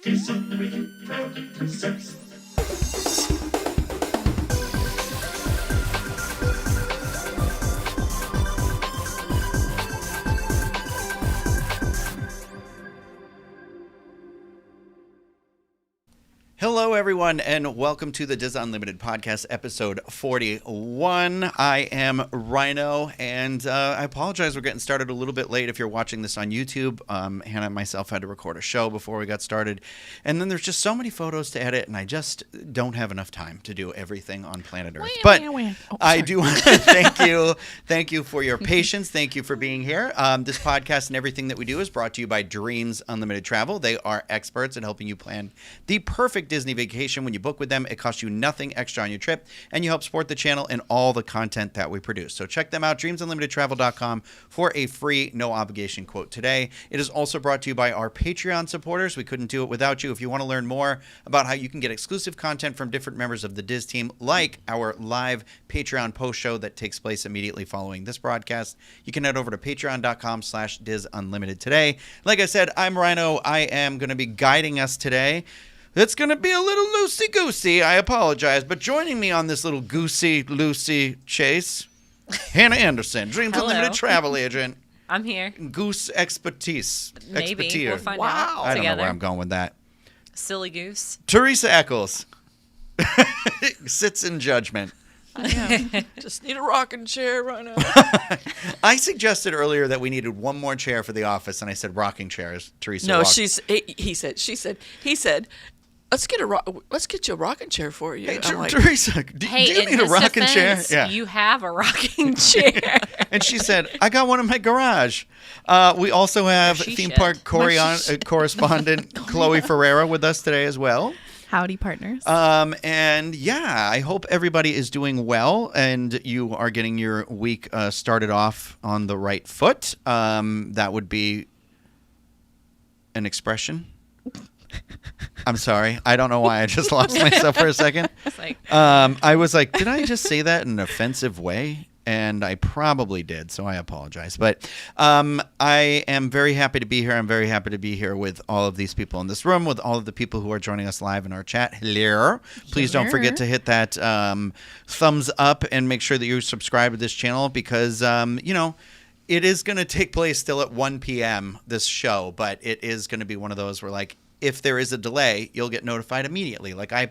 These unlimited proudly presents. Hello, everyone, and welcome to the Diz Unlimited podcast, episode 41. I am Rhino, and I apologize we're getting started a little bit late if you're watching this on YouTube. Hannah and myself had to record a show before we got started, and then there's just so many photos to edit, and I just don't have enough time to do everything on planet Earth. But I do want to thank you for your patience. Thank you for being here. This podcast and everything that we do is brought to you by Dreams Unlimited Travel. They are experts in helping you plan the perfect Disney vacation. When you book with them, it costs you nothing extra on your trip, and you help support the channel and all the content that we produce. So check them out, dreamsunlimitedtravel.com, for a free, no obligation quote today. It is also brought to you by our Patreon supporters. We couldn't do it without you. If you want to learn more about how you can get exclusive content from different members of the Diz team, like our live Patreon post show that takes place immediately following this broadcast, you can head over to patreon.com/DizUnlimited today. Like I said, I'm Rhino. I am going to be guiding us today. It's going to be a little loosey-goosey. I apologize. But joining me on this little goosey-loosey chase, Hannah Anderson, Dreams Unlimited travel agent. I'm here. Goose expertise. Maybe. We'll find out I don't together. know where I'm going with that. Silly goose. Teresa Eccles. Sits in judgment. Yeah. Just need a rocking chair right now. I suggested earlier that we needed one more chair for the office, and I said rocking chairs. Teresa No, walked. he said, let's get you a rocking chair for you. Hey, I'm like, Teresa, do you need a rocking chair? Yeah. You have a rocking chair. And she said, I got one in my garage. We also have theme park correspondent Chloe Ferreira with us today as well. Howdy, partners. And yeah, I hope everybody is doing well and you are getting your week started off on the right foot. That would be an expression. I'm sorry. I don't know why I just lost myself for a second. I was like, did I just say that in an offensive way? And I probably did, so I apologize. But I am very happy to be here. I'm very happy to be here with all of these people in this room, with all of the people who are joining us live in our chat. Hello. Please don't forget to hit that thumbs up and make sure that you subscribe to this channel because, it is going to take place still at 1 p.m., this show, but it is going to be one of those where, like, if there is a delay, you'll get notified immediately. Like I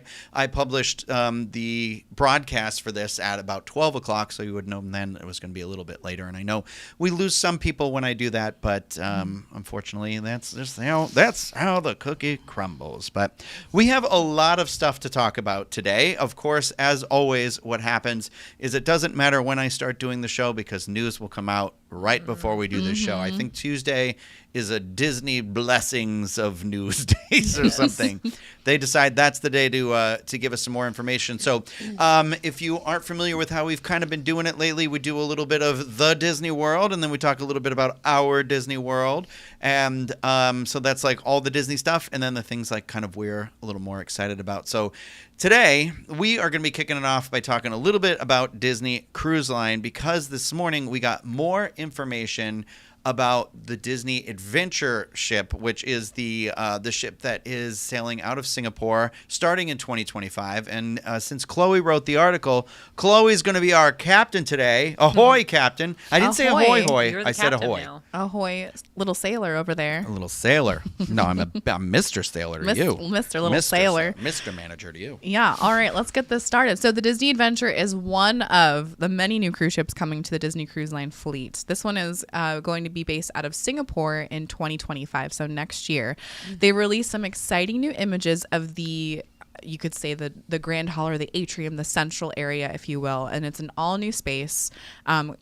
published the broadcast for this at about 12 o'clock, so you would know then it was going to be a little bit later. And I know we lose some people when I do that, but unfortunately, that's just that's how the cookie crumbles. But we have a lot of stuff to talk about today. Of course, as always, what happens is it doesn't matter when I start doing the show because news will come out right before we do this show. I think Tuesday is a Disney blessings of news days or something. They decide that's the day to give us some more information. So if you aren't familiar with how we've kind of been doing it lately, we do a little bit of the Disney World, and then we talk a little bit about our Disney World. And so that's like all the Disney stuff, and then the things like kind of we're a little more excited about. So today, we are going to be kicking it off by talking a little bit about Disney Cruise Line because this morning we got more information about the Disney Adventure ship, which is the ship that is sailing out of Singapore starting in 2025. And since Chloe wrote the article, Chloe's going to be our captain today. Ahoy, captain. I didn't say ahoy, hoy. I said ahoy. Now. Ahoy, little sailor over there. A little sailor. No, I'm Mr. Sailor to you. Mr. Little Sailor. Mr. Manager to you. Yeah. All right. Let's get this started. So the Disney Adventure is one of the many new cruise ships coming to the Disney Cruise Line fleet. This one is going to be based out of Singapore in 2025, so next year. They released some exciting new images of the, you could say, the Grand Hall or the atrium, the central area, if you will, and it's an all-new space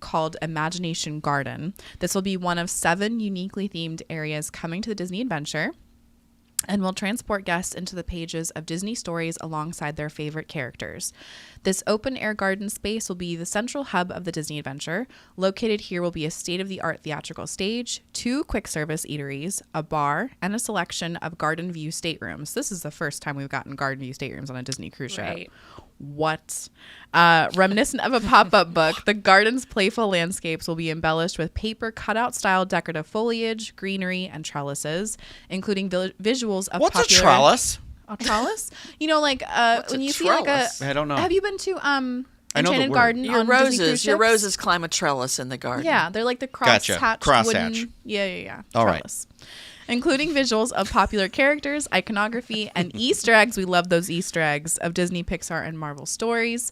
called Imagination Garden. This will be one of 7 uniquely themed areas coming to the Disney Adventure, and will transport guests into the pages of Disney stories alongside their favorite characters. This open-air garden space will be the central hub of the Disney Adventure. Located here will be a state-of-the-art theatrical stage, 2 quick-service eateries, a bar, and a selection of garden view staterooms. This is the first time we've gotten garden view staterooms on a Disney cruise ship. Right. What? Reminiscent of a pop-up book, the garden's playful landscapes will be embellished with paper cutout-style decorative foliage, greenery, and trellises, including visuals of What's popular... a trellis? A trellis? You know, like when you see trellis? like a... I don't know. Have you been to I know the Enchanted word. Garden Your on Disney cruise roses. Your ships? roses climb a trellis in the garden. Yeah, they're like the Gotcha. cross-hatched Crosshatch. wooden... Yeah. All right. Trellis. Including visuals of popular characters, iconography, and Easter eggs. We love those Easter eggs of Disney, Pixar, and Marvel stories.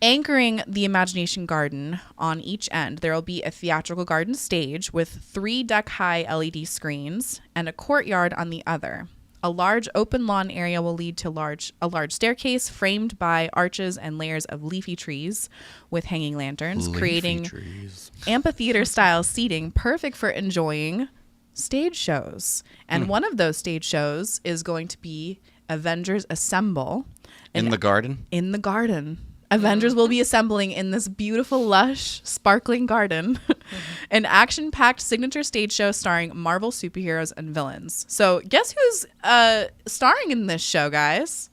Anchoring the Imagination Garden on each end, there will be a theatrical garden stage with 3 deck-high LED screens and a courtyard on the other. A large open lawn area will lead to a large staircase framed by arches and layers of leafy trees with hanging lanterns, creating amphitheater-style seating perfect for enjoying stage shows. And one of those stage shows is going to be Avengers Assemble. In the garden? In the garden. Avengers will be assembling in this beautiful, lush, sparkling garden. An action-packed signature stage show starring Marvel superheroes and villains. So guess who's starring in this show, guys?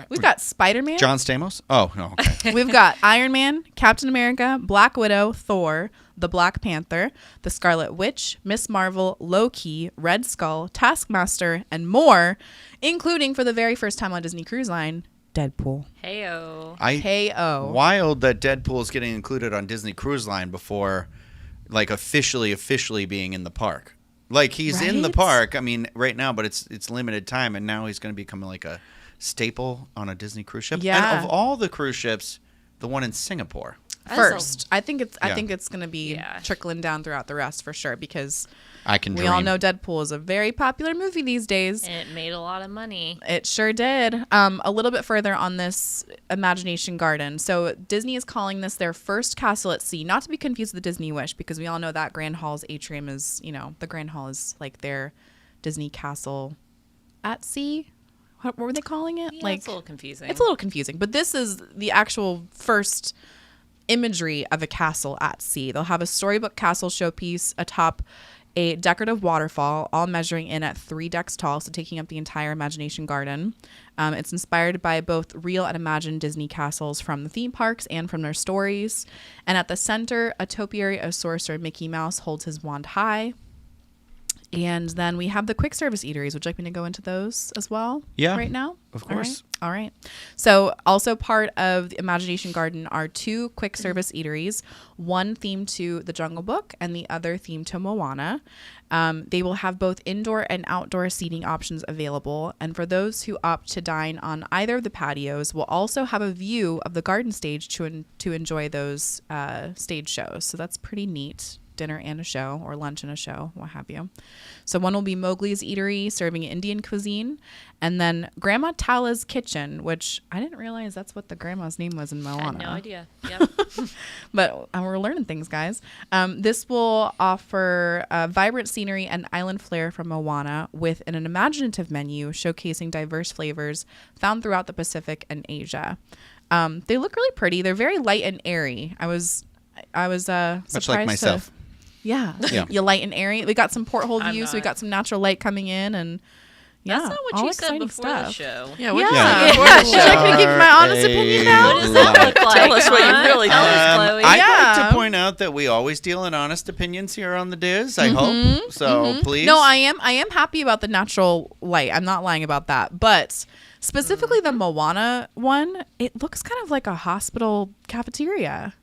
We've got Spider-Man. John Stamos? Oh, no. Okay. We've got Iron Man, Captain America, Black Widow, Thor, the Black Panther, the Scarlet Witch, Miss Marvel, Loki, Red Skull, Taskmaster, and more, including for the very first time on Disney Cruise Line, Deadpool. Heyo. Heyo. Wild that Deadpool is getting included on Disney Cruise Line before, like, officially being in the park. Like, he's in the Right? park, I mean, right now, but it's limited time, and now he's going to become, like, a staple on a Disney cruise ship. Yeah. And of all the cruise ships, the one in Singapore. First, I think it's Yeah. going to be Yeah. trickling down throughout the rest for sure, because I can we dream. all know Deadpool is a very popular movie these days. And it made a lot of money. It sure did. A little bit further on this Imagination Garden. So Disney is calling this their first castle at sea, not to be confused with the Disney Wish, because we all know that Grand Hall's atrium is, the Grand Hall is like their Disney castle at sea. What were they calling it? Yeah, it's a little confusing. It's a little confusing, but this is the actual first imagery of a castle at sea. They'll have a storybook castle showpiece atop a decorative waterfall, all measuring in at 3 decks tall, so taking up the entire Imagination Garden. It's inspired by both real and imagined Disney castles from the theme parks and from their stories. And at the center, a topiary of sorcerer Mickey Mouse holds his wand high. And then we have the quick service eateries. Would you like me to go into those as well? Yeah, Right now? of course. All right. So also part of the Imagination Garden are 2 quick service eateries, one themed to the Jungle Book and the other themed to Moana. They will have both indoor and outdoor seating options available. And for those who opt to dine on either of the patios, we'll also have a view of the garden stage to enjoy those stage shows. So that's pretty neat. Dinner and a show, or lunch and a show, what have you. So one will be Mowgli's Eatery, serving Indian cuisine, and then Grandma Tala's Kitchen, which I didn't realize that's what the grandma's name was in Moana. I had no idea. Yep. But we're learning things, guys. This will offer vibrant scenery and island flair from Moana with an imaginative menu showcasing diverse flavors found throughout the Pacific and Asia. They look really pretty. They're very light and airy. I was surprised Much like myself. Yeah. Yeah. You light and airy. We got some porthole I'm views. We not. got some natural light coming in, and yeah, That's not what all you said exciting before the stuff. show. Yeah, what Yeah. before Yeah. the Should I show? give my honest opinion now? What does that look like? Tell us what you huh? really Tell think. us, Chloe. I'd Yeah. like to point out that we always deal in honest opinions here on the Diz, I hope. So please. No, I am happy about the natural light. I'm not lying about that. But specifically the Moana one, it looks kind of like a hospital cafeteria.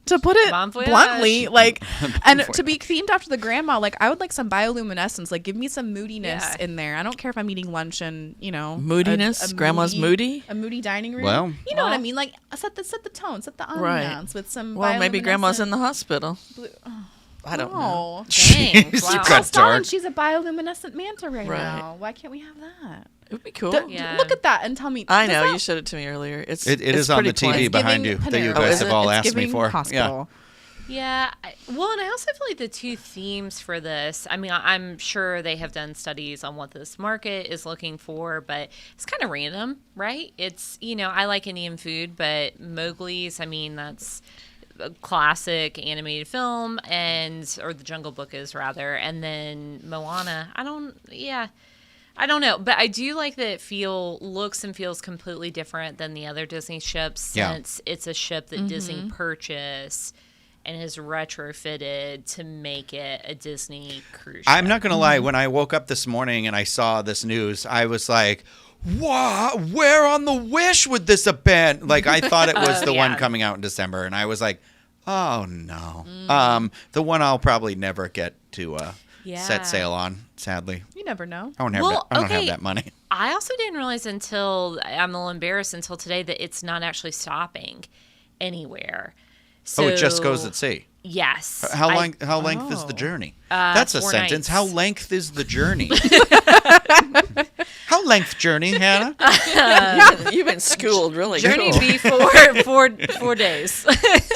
To put it Bon voyage. bluntly, like, and to be themed after the grandma, like, I would like some bioluminescence. Like, give me some moodiness Yeah. in there. I don't care if I'm eating lunch and, Moodiness? Grandma's moody? a moody dining room. Well. you know what I mean. Like, set the tone, set the Right. ambiance with some. Well, maybe grandma's in the bioluminescent hospital. blue- I don't know. Oh, Dang. Jeez, Wow. you Tell got Stalin dark. she's a bioluminescent manta right Right. now. Why can't we have that? It would be cool. Yeah. Look at that and tell me. I does know. that- You showed it to me earlier. It's It it's is on the pretty TV plain. behind you giving that you Panera. guys is have it? all It's asked me giving for. hospital. Yeah. Well, and I also feel like the 2 themes for this, I mean, I'm sure they have done studies on what this market is looking for, but it's kind of random, right? It's, I like Indian food, but Mowgli's, I mean, that's a classic animated film, or the Jungle Book is rather, and then Moana, I don't know, but I do like that it looks and feels completely different than the other Disney ships since it's a ship that Disney purchased and has retrofitted to make it a Disney cruise ship. I'm not going to lie. When I woke up this morning and I saw this news, I was like, "Wow, where on the Wish would this have been?" Like, I thought it was the one coming out in December, and I was like, "Oh, no." The one I'll probably never get to set sail on, sadly. You never know. I don't have that money. I also didn't realize until, I'm a little embarrassed until today, that it's not actually stopping anywhere. So, it just goes at sea. Yes. How length is the journey? That's a 4 sentence. nights. How length is the journey? How length journey, Hannah? You've been schooled, really. Journey Cool. be 4 days.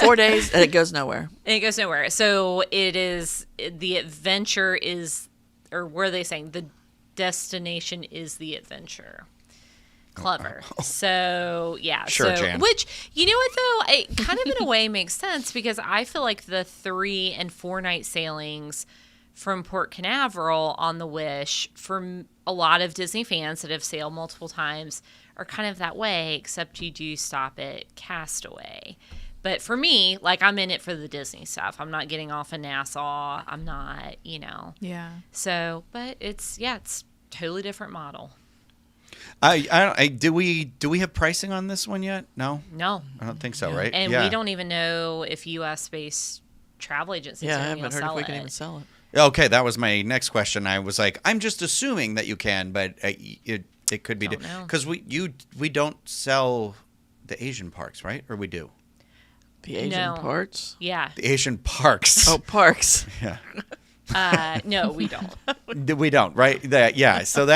4 days, and it goes nowhere. And it goes nowhere. So the adventure is, or were they saying the destination is the adventure? Clever. So, yeah. Sure, Jan. Which, you know what, though? It kind of in a way makes sense because I feel like the 3 and 4 night sailings from Port Canaveral on the Wish, for a lot of Disney fans that have sailed multiple times, are kind of that way, except you do stop at Castaway. But for me, like, I'm in it for the Disney stuff. I'm not getting off in Nassau. I'm not, Yeah. So, but it's totally different model. Do we have pricing on this one yet? No, No. I don't think so. Right? And we don't even know if U.S.-based travel agencies Yeah, I are haven't going to heard if sell we it. can even sell it. Okay, that was my next question. I was like, I'm just assuming that you can, but it could be Don't know. because we don't sell the Asian parks, right? Or we do The Asian parts? Yeah. the Asian parks? Oh, parks. Yeah. No, we don't. We don't, right? So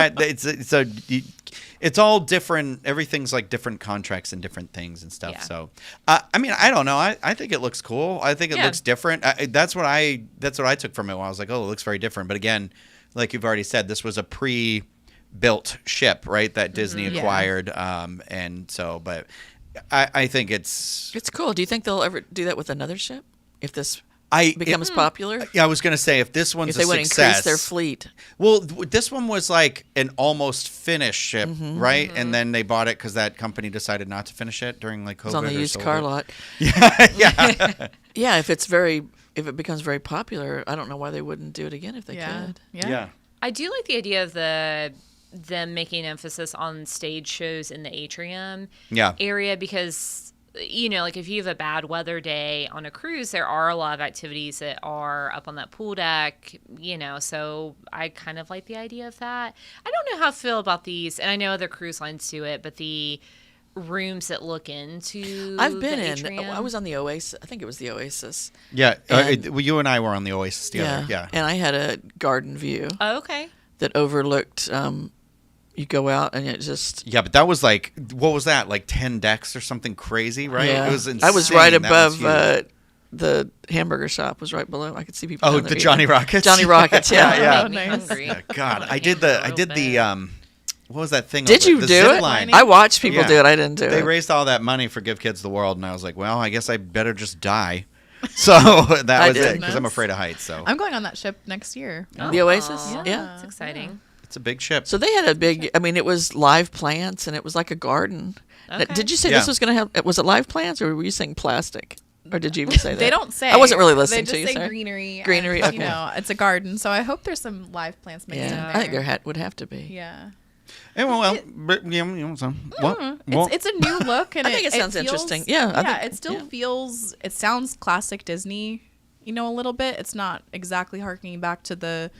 it's all different. Everything's like different contracts and different things and stuff. Yeah. So, I mean, I don't know. I think it looks cool. I think it looks different. That's what I took from it. I was like, oh, it looks very different. But again, like you've already said, this was a pre-built ship, right? That Disney acquired. And so, but I think it's cool. Do you think they'll ever do that with another ship? If this becomes popular? Yeah, I was going to say, if this one's if they a would success, increase their fleet. Well, this one was like an almost finished ship, right? And then they bought it because that company decided not to finish it during like COVID. It's on the or used sold car it. lot. Yeah. Yeah, if it becomes very popular, I don't know why they wouldn't do it again if they could. Yeah. I do like the idea of them making emphasis on stage shows in the atrium area because, like if you have a bad weather day on a cruise, there are a lot of activities that are up on that pool deck, so I kind of like the idea of that. I don't know how I feel about these, and I know other cruise lines do it, but the rooms that look into I've been the in. atrium. I was on the Oasis. I think it was the Oasis. Yeah. And- You and I were on the Oasis together. Yeah. And I had a garden view Oh, okay. that overlooked. You go out and it just. Yeah, but that was like, what was that? Like 10 decks or something crazy, right? Yeah. It was insane. I was right That was above. huge. The hamburger shop was right below. I could see people. Oh, down there the eating. Johnny Rockets. Johnny Rockets. Yeah. Yeah. Made me nice. hungry. Yeah, God, want a I did hamburger real the bad. what was that thing? Did over you the do zip it? line? I watched people Yeah. do it. I didn't do They it. raised all that money for Give Kids the World, and I was like, well, I guess I better just die. So that was it, did. because I'm afraid of heights. So I'm going on that ship next year. The Oasis. Aw, Yeah. It's exciting. it's a big ship. So they had a big. I mean, it was live plants and it was like a garden. Okay. Did you say Yeah. this was going to have? Was it live plants or were you saying plastic? Or did you even say that? They don't say. I wasn't really listening they to just you. say Sorry. greenery. Greenery, and, okay. it's a garden, so I hope there's some live plants mixed in Yeah, there. I think there would have to be. Yeah. Yeah, but, so, It's a new look, and I think it sounds feels- interesting. Yeah, I think- it still yeah. feels. It sounds classic Disney, a little bit. It's not exactly harkening back to the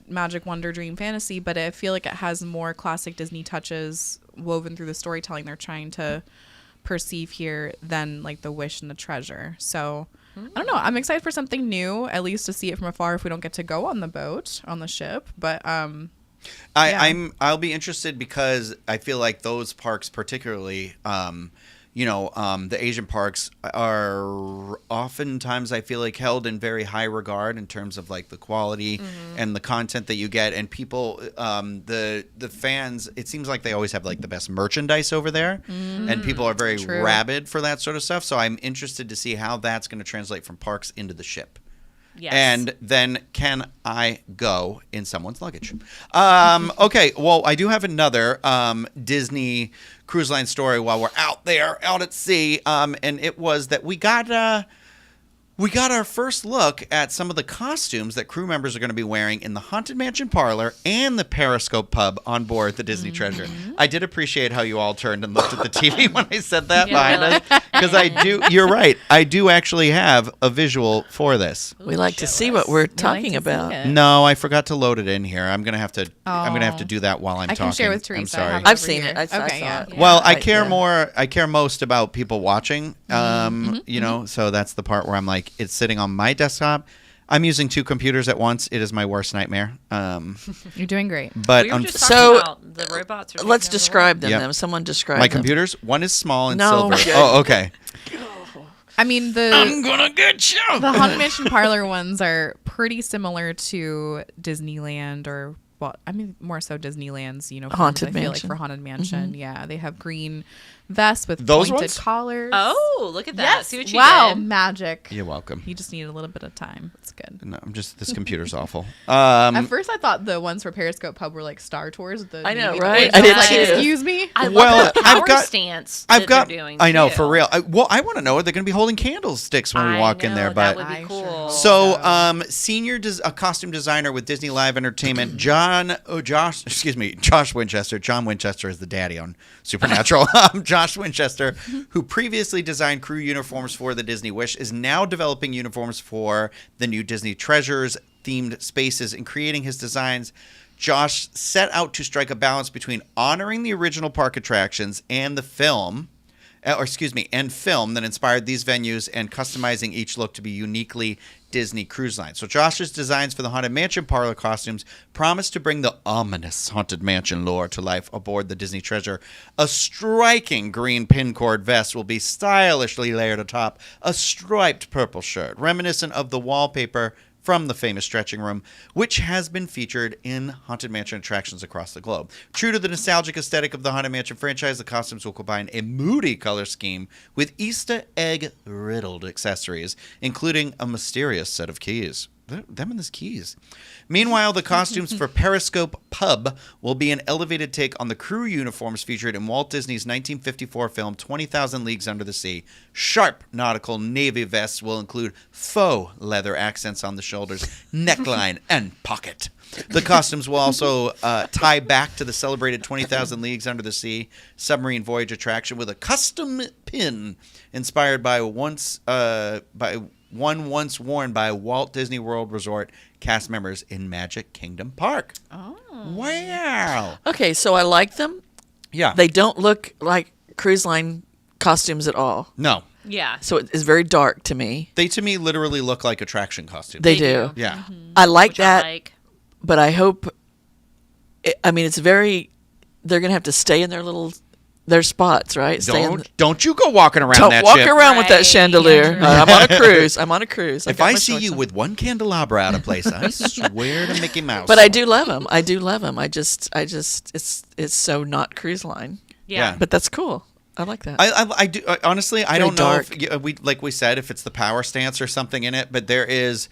Magic Wonder Dream Fantasy, but I feel like it has more classic Disney touches woven through the storytelling they're trying to perceive here than like the Wish and the Treasure. So I don't know. I'm excited for something new, at least to see it from afar if we don't get to go on the boat, on the ship. But I'll be interested because I feel like those parks particularly, the Asian parks are oftentimes, I feel like, held in very high regard in terms of like the quality and the content that you get, and people, the fans, it seems like they always have like the best merchandise over there, and people are very True. rabid for that sort of stuff. So I'm interested to see how that's going to translate from parks into the ship. Yes. And then can I go in someone's luggage? Okay, well, I do have another Disney Cruise Line story while we're out there, out at sea. And it was that we got our first look at some of the costumes that crew members are going to be wearing in the Haunted Mansion parlor and the Periscope pub on board the Disney Treasure. I did appreciate how you all turned and looked at the TV when I said that behind us. Because you're right. I do actually have a visual for this. We like to see what we're talking about. No, I forgot to load it in here. I'm gonna have to do that while I'm I talking. can share with Teresa. I'm sorry. I have it I've over seen here. it. I saw yeah. it. Well, I Right, care yeah. more. I care most about people watching. You know, so that's the part where I'm like, it's sitting on my desktop. I'm using 2 computers at once. It is my worst nightmare. You're doing great. We But were just So, talking about the robots. Are Let's taking over the describe them. Yep. Them. Someone describe my them. computers, one is small and No. silver. Oh, okay. I mean, I'm gonna get you. the Haunted Mansion parlor ones are pretty similar to Disneyland or, well, I mean, more so Disneyland's, Haunted I feel like Mansion. for Haunted Mansion. Yeah, they have green vests with Those pointed ones? collars. Oh, look at that. yes. See what you wow, did. magic. You're welcome. You just need a little bit of time. It's good. No, this computer's awful. At first, I thought the ones for Periscope Pub were like Star Tours. The I know, Navy right? ones. I did was like, too. excuse me. I love Well, the power I've got- stance I've got. they're doing, I know too. for real. I want to know. Are they going to be holding candlesticks when we I walk in know, there? that But would be I cool. sure hope so, senior costume designer with Disney Live Entertainment, John Winchester is the daddy on Supernatural. Josh Winchester, who previously designed crew uniforms for the Disney Wish, is now developing uniforms for the new Disney Treasures themed spaces. In creating his designs, Josh set out to strike a balance between honoring the original park attractions and the film. And film that inspired these venues and customizing each look to be uniquely Disney Cruise Line. So Josh's designs for the Haunted Mansion parlor costumes promise to bring the ominous Haunted Mansion lore to life aboard the Disney Treasure. A striking green pincord vest will be stylishly layered atop a striped purple shirt, reminiscent of the wallpaper from the famous stretching room, which has been featured in Haunted Mansion attractions across the globe. True to the nostalgic aesthetic of the Haunted Mansion franchise, the costumes will combine a moody color scheme with Easter egg-riddled accessories, including a mysterious set of keys. Them and those keys. Meanwhile, the costumes for Periscope Pub will be an elevated take on the crew uniforms featured in Walt Disney's 1954 film 20,000 Leagues Under the Sea. Sharp nautical navy vests will include faux leather accents on the shoulders, neckline, and pocket. The costumes will also tie back to the celebrated 20,000 Leagues Under the Sea submarine voyage attraction with a custom pin inspired by one once worn by Walt Disney World Resort cast members in Magic Kingdom Park. Oh. Wow. Okay, so I like them. Yeah. They don't look like cruise line costumes at all. No. Yeah. So it is very dark to me. They, to me, literally look like attraction costumes. They do. Yeah. I like Which that, I like. but I hope. I mean, it's very. They're gonna have to stay in their spots, right? Don't you go walking around Don't that walk ship. around with that Right, chandelier. yeah, true. I'm on a cruise. I'm on a cruise. If got I my see shorts you on. with one candelabra out of place, I swear to Mickey Mouse. But I do love them. I do love them. I just, it's so not cruise line. Yeah. But that's cool. I like that. I do honestly. I Very don't know dark. if we like we said if it's the power stance or something in it, but there is.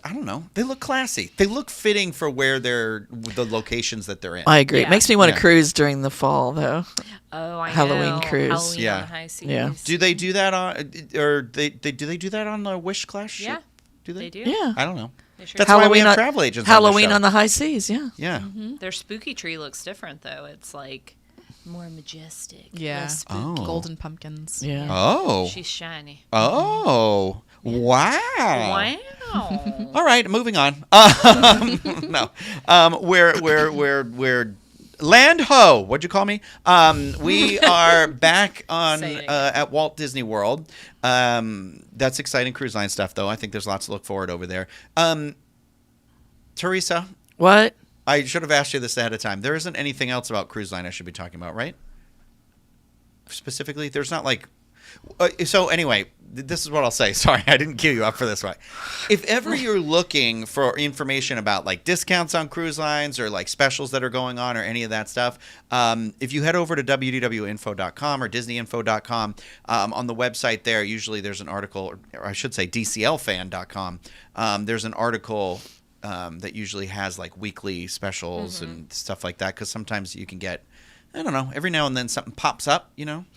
I don't know. They look classy. They look fitting for where the locations that they're in. I agree. It Yeah. makes me want to Yeah. cruise during the fall, though. Oh, I Halloween know. cruise. Halloween Yeah. on the high seas. Yeah. Do they do that on, or do they do that on the Wish class ship? Yeah. Do they? They do. Yeah. I don't know. They sure That's do. why we have on- travel agents. Halloween on the high seas. Yeah. Yeah. Their spooky tree looks different, though. It's like more majestic. Yeah. less spooky. Oh. Golden pumpkins. Yeah. Oh. She's shiny. Oh. Wow. Wow. All right, moving on. No, we're land ho. What'd you call me? We are back on Say it again. at Walt Disney World. That's exciting cruise line stuff, though. I think there's lots to look forward over there. Teresa, What? I should have asked you this ahead of time. There isn't anything else about cruise line I should be talking about, right? Specifically, there's not like. So anyway, this is what I'll say. Sorry, I didn't queue you up for this one. If ever you're looking for information about like discounts on cruise lines or like specials that are going on or any of that stuff, if you head over to www.info.com or disneyinfo.com, on the website there, usually there's an article, or I should say DCLfan.com. There's an article that usually has like weekly specials and stuff like that, because sometimes you can get, I don't know, every now and then something pops up,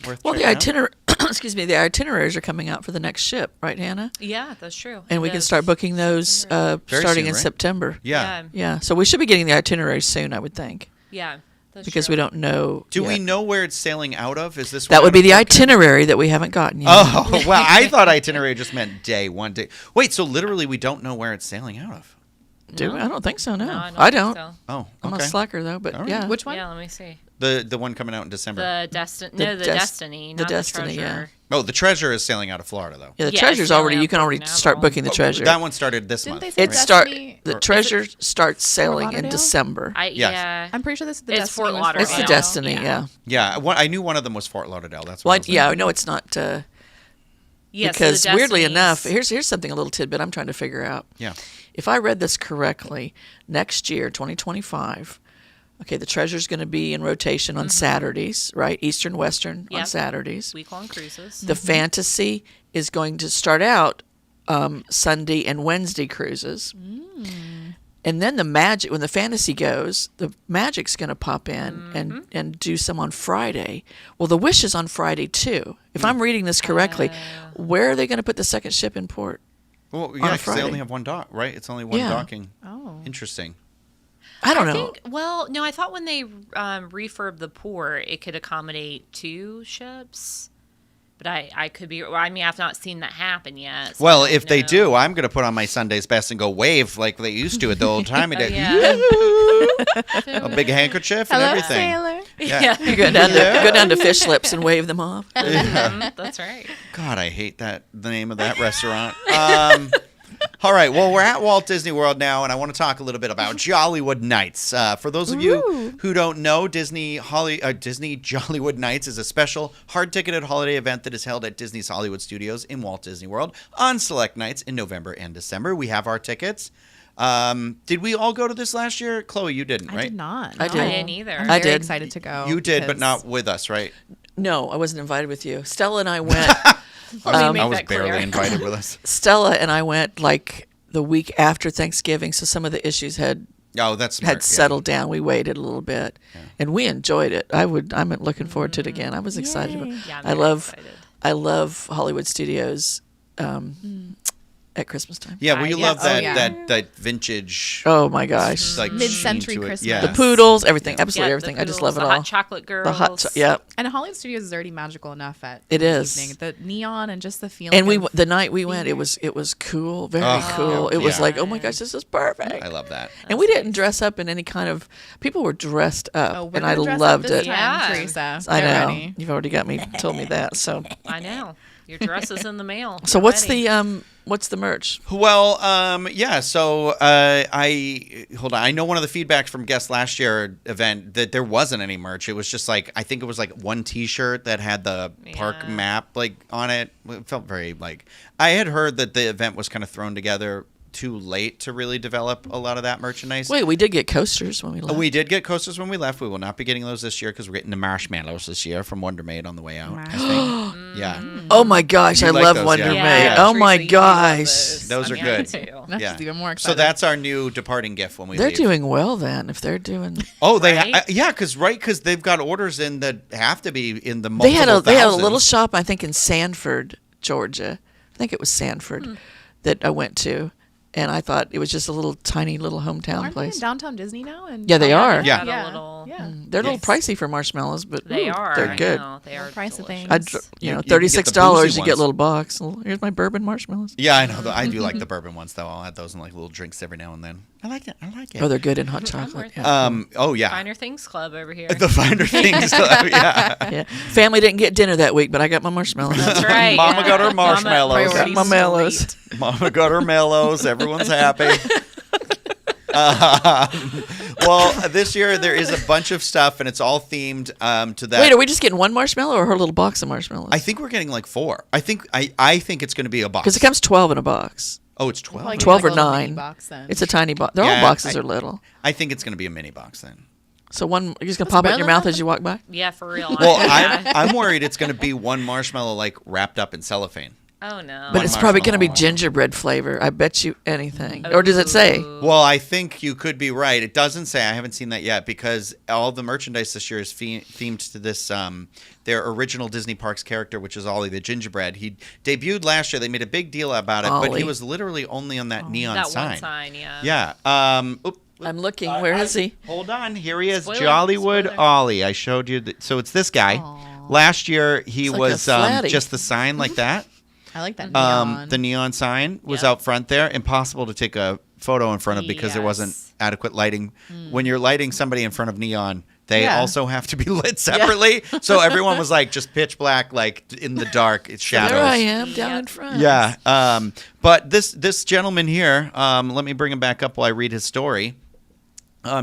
worth Well, the checking out. the itineraries are coming out for the next ship, right, Hannah? Yeah, that's true. And we can start booking those starting soon, in right? September. Yeah. Yeah, so we should be getting the itineraries soon, I would think, Yeah, that's because true. we don't know. Do yet. we know where it's sailing out of? Is this That would be the out of- itinerary that we haven't gotten yet. Oh, well, I thought itinerary just meant one day. Wait, so literally we don't know where it's sailing out of? Do we? I don't think so. No, No, I think don't. so. Oh, I'm okay. a slacker though, but All right. yeah. Which one? Yeah, let me see. The one coming out in December. The Destiny, the not Destiny, the yeah. Treasure. Oh, the Treasure is sailing out of Florida, though. Yeah, the Yeah, treasure's it's already. sailing You can out already now, start though. booking the treasure. That one started this Didn't month. they say It right? Destiny- the or is treasure starts sailing in Lauderdale? December. Yes. Yeah. I'm pretty sure this is the It's Destiny Fort was Lauderdale. It's the Yeah. Destiny, yeah. Yeah, I knew one of them was Fort Lauderdale. That's Well, what I was yeah, I thinking. know it's not Yeah, so because the weirdly Destinies- enough, here's something, a little tidbit I'm trying to figure out. Yeah. If I read this correctly, next year, 2025, okay, the treasure's going to be in rotation on Saturdays, right? Eastern, Western on Yep. Saturdays. week-long cruises. The fantasy is going to start out Sunday and Wednesday cruises. And then the magic, when the fantasy goes, the magic's going to pop in and do some on Friday. Well, the Wish is on Friday too. If I'm reading this correctly, where are they going to put the second ship in port? Well, a yeah, because they Friday. only have one dock, right? It's only one Yeah. docking. Oh. Interesting. I don't know. think, well, no, I thought when they refurb the port, it could accommodate 2 ships. But I could be, I mean, I've not seen that happen yet. so Well, I don't if they know. do, I'm going to put on my Sunday's best and go wave like they used to at the old time. Oh, yeah. A big handkerchief and Hello, everything. sailor. Yeah. You go down to fish lips and wave them off. That's right. God, I hate the name of that restaurant. All right, well, we're at Walt Disney World now, and I want to talk a little bit about Jollywood Nights. For those of you who don't know, Disney Jollywood Nights is a special hard-ticketed holiday event that is held at Disney's Hollywood Studios in Walt Disney World on select nights in November and December. We have our tickets. Did we all go to this last year? Chloe, you didn't, right? I did not. I no. did. I didn't either. I'm I very did. excited to go. You did, but because- not with us, right? No, I wasn't invited with you. Stella and I went. Let me I make was that clear. barely invited with us. Stella and I went like the week after Thanksgiving, so some of the issues had Oh, that's smart, had yeah. settled down. We waited a little bit, and we enjoyed it. I'm looking forward to it again. I was excited. About it. Yeah, I'm I very love excited. I love Hollywood Studios at Christmas time. Yeah, well, you Yes. love Oh, that, yeah. that vintage, Oh my gosh, like Mid-century sheen to it. Christmas. Yeah. the poodles, everything, Yeah, absolutely the everything. I just poodles, love it the all. hot chocolate girls. The hot, yeah. And Hollywood Studios is already magical enough at It the is. evening. The neon and just the feeling. And of the night we being went, there. it was cool, very Oh, cool. It was yeah. like, oh my gosh, this is perfect. I love that. And we didn't dress up in any kind of. People were dressed up, Oh, we're and I gonna dress up loved this it. time, Yeah. Teresa. I Get know. ready. You've already told me that. So, I know. Your dress is in the mail. so Get what's ready. what's the merch? Well, yeah. So hold on. I know one of the feedbacks from guests last year event that there wasn't any merch. It was just like I think it was like one T-shirt that had the park Yeah. map like on it. It felt very like I had heard that the event was kind of thrown together too late to really develop a lot of that merchandise. Wait, we did get coasters when we left. We did get coasters when we left. We will not be getting those this year because we're getting the marshmallows this year from Wonder Maid on the way out. I think. Yeah. Oh my gosh, You I like love those, Wonder yeah. Maid. Yeah, Oh my Teresa, you love gosh. Those are Yeah, good. me too. That's Yeah. just even more So exciting. that's our new departing gift when we They're leave. doing well then. If they're doing, Oh, they Right? yeah, because they've got orders in that have to be in the they had multiple a thousands. little shop I think in Sanford, Georgia. I think it was Sanford that I went to, and I thought it was just a little tiny little hometown Aren't they in place. downtown Disney now? And Yeah, they are. they've Yeah. got a little- yeah. They're a little Yes. pricey for marshmallows, but They ooh, are. They're I good. know, they are price of delicious. things. You can get the $36. boozy You get a ones. little box. Here's my bourbon marshmallows. Yeah, I know. I do like the bourbon ones though. I'll add those in like little drinks every now and then. I like it. Oh, they're good in hot chocolate. worth Yeah. Oh yeah. Finer Things Club over here. The finer things. Yeah. Yeah. Family didn't get dinner that week, but I got my marshmallows. That's right. Mama yeah. got her marshmallows. Mama- Got my mellows. Mama got her mellows. Everyone's happy. Well, this year there is a bunch of stuff, and it's all themed to that. Wait, are we just getting one marshmallow or her little box of marshmallows? I think we're getting like 4. I think it's going to be a box. Because it comes 12 in a box. Oh, it's 12. Like 12 a or little mini 9. box then. It's a tiny box. All Yeah, boxes are little. I think it's going to be a mini box then. So one, you're just going to pop it in your mouth as you walk by? Yeah, for real. Well, Yeah. I'm worried it's going to be one marshmallow like wrapped up in cellophane. Oh no. But One it's probably going to be marshmallow. gingerbread flavor. I bet you anything. Or does it say? Well, I think you could be right. It doesn't say. I haven't seen that yet because all the merchandise this year is themed to this their original Disney Parks character, which is Ollie the gingerbread. He debuted last year. They made a big deal about it, but he Ollie. was literally only on that neon that sign. one sign, yeah. Yeah. I'm looking. Where is he? Hold on. Here he is. Spoiler, Jollywood spoiler. Ollie. I showed you. So it's this guy. Last year, he It's like was a flatty. just the sign like that. I like that neon. The neon sign was Yep. out front there. Impossible to take a photo in front of because there wasn't Yes. adequate lighting. When you're lighting somebody in front of neon, they Yeah. also have to be lit separately. So everyone was like just pitch black, like in the dark. It's shadows. There I am, down Yep. in front. Yeah. But this gentleman here, let me bring him back up while I read his story.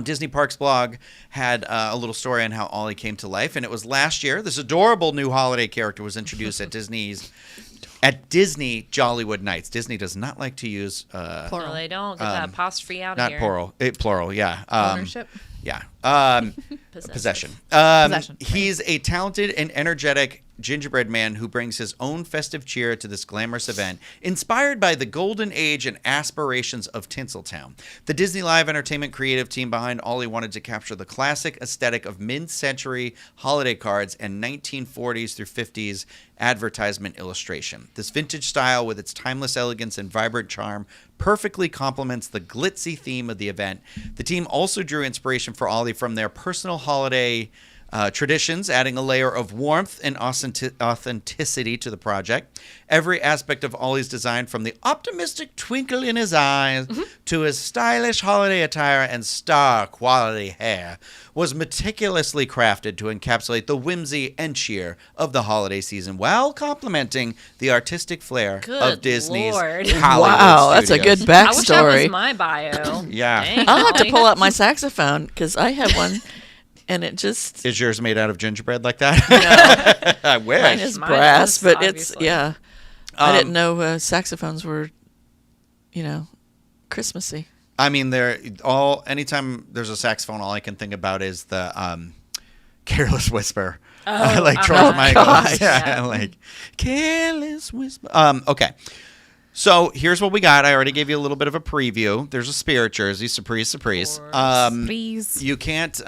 Disney Parks blog had a little story on how Ollie came to life, and it was last year. This adorable new holiday character was introduced at Disney Jollywood Nights. Disney does not like to use No, they don't. Get that apostrophe out of not here. plural. Yeah. Ownership. Yeah. Possessive. Possession. Possession, right. He's a talented and energetic gingerbread man who brings his own festive cheer to this glamorous event, inspired by the golden age and aspirations of Tinseltown. The Disney Live Entertainment creative team behind Ollie wanted to capture the classic aesthetic of mid-century holiday cards and 1940s through 50s advertisement illustration. This vintage style, with its timeless elegance and vibrant charm, perfectly complements the glitzy theme of the event. The team also drew inspiration for Ollie from their personal holiday traditions, adding a layer of warmth and authenticity to the project. Every aspect of Ollie's design, from the optimistic twinkle in his eyes to his stylish holiday attire and star-quality hair, was meticulously crafted to encapsulate the whimsy and cheer of the holiday season while complementing the artistic flair Good of Disney's Lord. Hollywood Wow, that's a good studios. I wish that was backstory. my bio. Yeah. Dang, I'll have to Ollie. pull out my saxophone because I have one, and it just Is yours made out of gingerbread like that? I wish. mine is Mine brass, is, but it's obviously. yeah. I didn't know saxophones were, Christmassy. I mean, anytime there's a saxophone, all I can think about is the Careless Whisper. Like George Michael. gosh. Yeah, like Careless Whisper. Okay. So here's what we got. I already gave you a little bit of a preview. There's a Spirit jersey. Surprise. Please. You can't.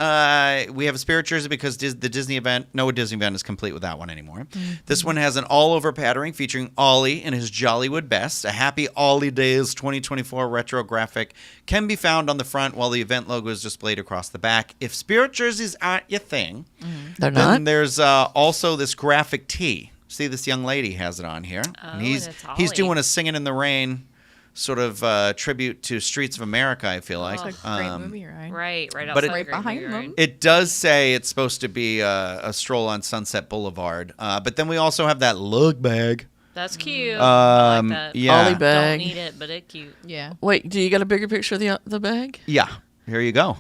We have a Spirit jersey because the Disney event. No Disney event is complete without one anymore. This one has an all-over patterning featuring Ollie in his Jollywood best. A Happy Ollie Days 2024 retro graphic can be found on the front, while the event logo is displayed across the back. If Spirit jerseys aren't your thing, They're then not. there's also this graphic tee. See, this young lady has it on here. and he's it's he's Ollie. doing a Singing in the Rain sort of tribute to Streets of America, I feel like. It's a great movie, right? Right But outside it- the Right Great behind Movie, them. right? It does say it's supposed to be a stroll on Sunset Boulevard, but then we also have that lug bag. That's cute. I like that. Yeah. Ollie Don't bag. need it, but it's cute. Yeah. Wait, do you got a bigger picture of the bag? Yeah, here you go.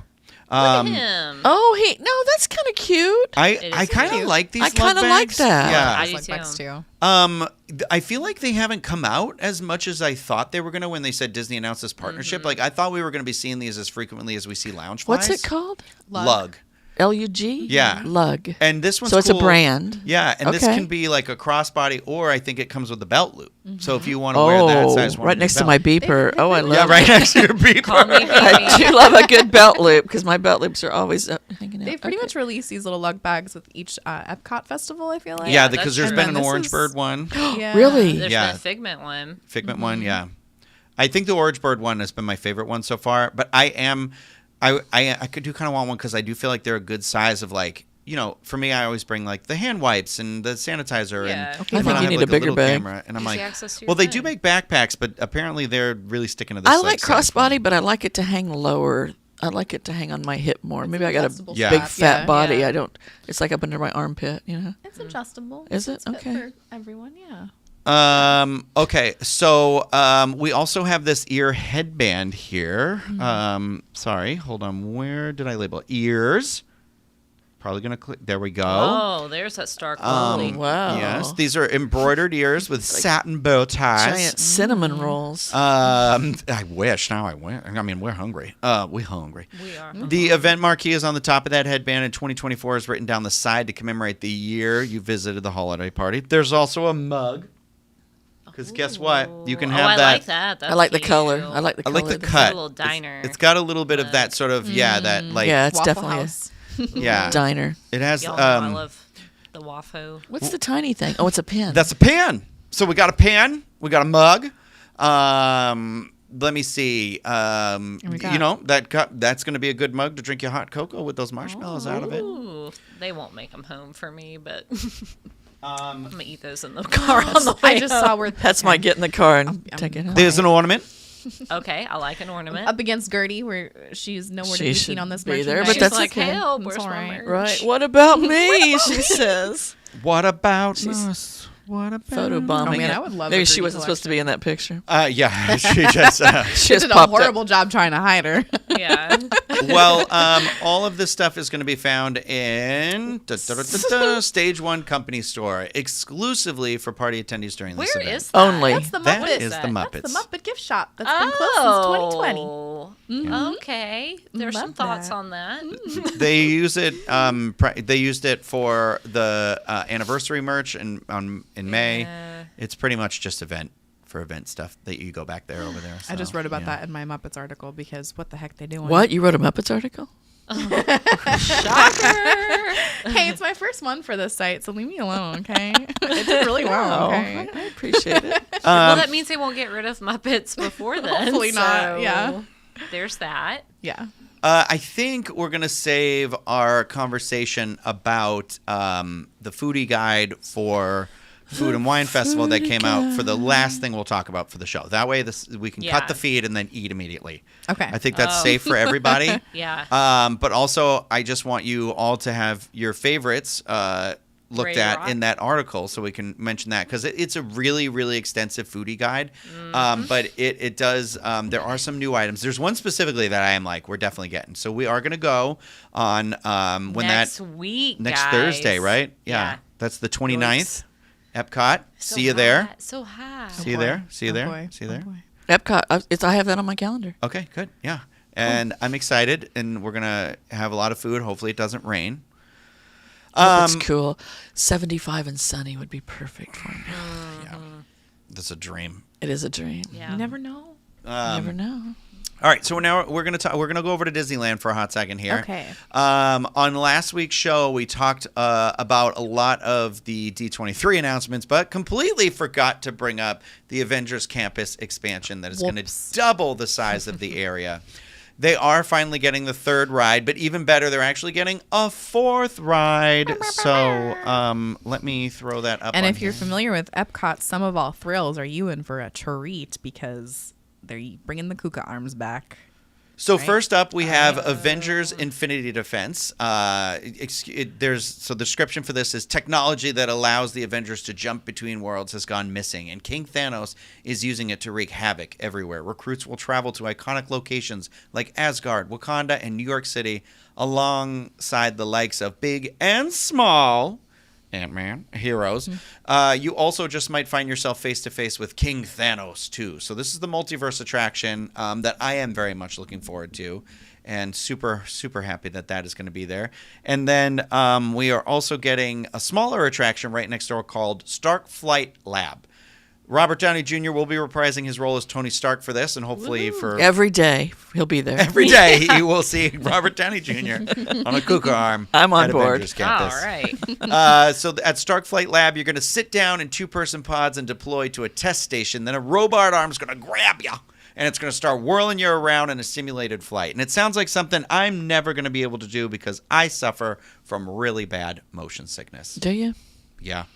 Look at him. Oh, no, that's kind of cute. I is kind of cute. like these I lug kinda like bags. that. Yeah. I do Like too. bags too. I feel like they haven't come out as much as I thought they were going to when they said Disney announced this partnership. Like, I thought we were going to be seeing these as frequently as we see Loungeflies. What's it called? Lug. L-U-G? Yeah. Lug. And this one's So it's a cool. brand. Yeah, and this Okay. can be like a crossbody, or I think it comes with a belt loop. So if you want to wear that Oh, size one, right next to my beeper. Oh, I love yeah, right next to your beeper. Call me I baby. do love a good belt loop because my belt loops are always up, hanging out. They've pretty Okay. much released these little lug bags with each Epcot festival, I feel like. Yeah, that's because there's true. been And an then Orange this Bird is- one, Yeah. Really? There's Yeah. been a Figment one. Figment one. Yeah, I think the Orange Bird one has been my favorite one so far. But I could do kind of want one because I do feel like they're a good size of like. For me, I always bring like the hand wipes and the sanitizer. Yeah. And Okay, I think I'll you have, need like, a bigger little bag. Camera, and I'm Easy like, access to your well, they phone. do make backpacks, but apparently they're really sticking to this. I like, like size one. crossbody, but I like it to hang lower. I like it to hang on my hip more. Maybe I got a adjustable Yeah. big strap, fat body. Yeah. I don't. It's like up under my armpiit. It's adjustable. Is it? It's fit Okay. for everyone, yeah. Okay, so we also have this ear headband here. Sorry, hold on. Where did I label it? Ears? Probably going to click. There we go. Oh, there's that star quality. Wow. Yes, these are embroidered ears with satin bow ties. Giant cinnamon rolls. I wish. Now I went. I mean, we're hungry. We're hungry. We are. The event marquee is on the top of that headband, and 2024 is written down the side to commemorate the year you visited the holiday party. There's also a mug. Because guess what? You can have I that. like that. That's I like the cute. color. I like the I color. like the of cut. little diner. It's got a little bit of that sort of that like Yeah, it's Waffle definitely House. yeah. diner. It has Y'all know I love the waffle. What's the tiny thing? Oh, it's a pin. that's a pan. So we got a pan. We got a mug. Let me see. we got- You know that's going to be a good mug to drink your hot cocoa with those marshmallows out of it. Ooh, they won't make them home for me, but I'm gonna eat those in the Oh, car on the way I just saw where That's my get in the car and take it home. There's an ornament. Okay, I like an ornament. up against Gertie, where she's nowhere to She be should seen on this be there, merchandise. but She's that's like, okay. help, It's where's all my right. merch? Right. What about me? She says. What about us? What about Photo bombing. Oh, man, it. I would love Maybe a she Gertie wasn't supposed to be in that picture. Yeah, she just. She She just did a popped horrible up. job trying to hide her. Yeah. Well, all of this stuff is going to be found in Stage 1 Company Store, exclusively for party attendees during this Where event. is that? Only. That's the Muppet. That is is that? the That's Muppets. the Muppet gift shop that's been closed since 2020. Oh, okay. There's some Love thoughts that. on that. They use it. They used it for the anniversary merch in May. Yeah. It's pretty much just event stuff that you go back there over there. I just so, wrote about yeah. that in my Muppets article because what the heck they doing? What? You wrote a Muppets article? Hey, it's my first one for this site, so leave me alone, okay? It did really well, okay? I appreciate it. Well, that means they won't get rid of Muppets before then. Hopefully not, so yeah. There's that. Yeah. I think we're going to save our conversation about the foodie guide for Food and Wine Festival that came out for the last thing we'll talk about for the show. That way we can Yeah. cut the feed and then eat immediately. Okay. I think that's safe for everybody. Yeah. But also, I just want you all to have your favorites looked Ready to at rock. in that article so we can mention that because it's a really, really extensive foodie guide. But it does, there are some new items. There's one specifically that I am like, we're definitely getting. So we are going to go on when Next week, next guys. Thursday, right? Yeah. That's the 29th. Yours. Epcot. So See you there. hot, So hot. See you there. See you Oh, there. boy. See you Oh, there. boy. Epcot. I have that on my calendar. Okay, good. Yeah. And I'm excited, and we're going to have a lot of food. Hopefully, it doesn't rain. That's cool. 75 and sunny would be perfect for me. Yeah. That's a dream. It is a dream. Yeah. You never know. You never know. All right, so now we're gonna go over to Disneyland for a hot second here. Okay. On last week's show, we talked about a lot of the D23 announcements, but completely forgot to bring up the Avengers Campus expansion that is going to Whoops. double the size of the area. They are finally getting the third ride, but even better, they're actually getting a fourth ride. So let me throw that up. And on if you're here. familiar with Epcot's Sum of All Thrills, are you in for a treat because they're bringing the Kuka arms back? So Right. first up, we have Avengers Infinity Defense. The description for this is technology that allows the Avengers to jump between worlds has gone missing, and King Thanos is using it to wreak havoc everywhere. Recruits will travel to iconic locations like Asgard, Wakanda, and New York City, alongside the likes of big and small Ant-Man heroes. You also just might find yourself face to face with King Thanos too. So this is the multiverse attraction that I am very much looking forward to, and super happy that is going to be there. And then we are also getting a smaller attraction right next door called Stark Flight Lab. Robert Downey Jr. will be reprising his role as Tony Stark for this, and hopefully for Every day he'll be there. every day you will see Robert Downey Jr. on a Kuka arm. I'm on at board. Avengers All Campus. right. So at Stark Flight Lab, you're going to sit down in two-person pods and deploy to a test station. Then a robot arm is going to grab you, and it's going to start whirling you around in a simulated flight. And it sounds like something I'm never going to be able to do because I suffer from really bad motion sickness. Do you? Yeah.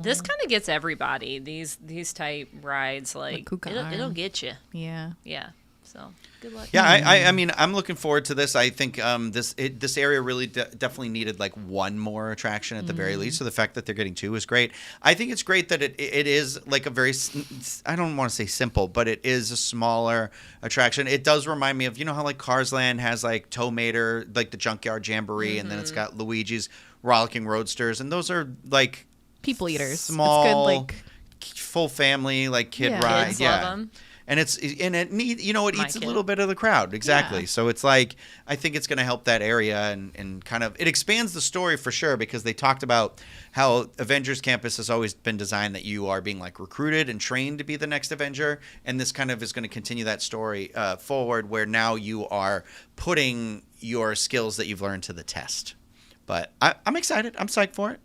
This kind of gets everybody. These type rides, like Kuka it'll arm. get you. Yeah. Yeah. So good luck. Yeah, I mean, I'm looking forward to this. I think this area really definitely needed like one more attraction at the very least. So the fact that they're getting two is great. I think it's great that it is like a very, I don't want to say simple, but it is a smaller attraction. It does remind me of, how like Cars Land has like Tow Mater, like the Junkyard Jamboree, and then it's got Luigi's Rollicking Roadsters, and those are like People eaters. small, It's good, like full family, like kid Yeah. ride. Kids yeah. love 'em. And it needs, it My eats a kid. little bit of the crowd. Exactly. Yeah. So it's like, I think it's going to help that area and kind of, it expands the story for sure, because they talked about how Avengers Campus has always been designed that you are being like recruited and trained to be the next Avenger. And this kind of is going to continue that story forward, where now you are putting your skills that you've learned to the test. But I'm excited. I'm psyched for it.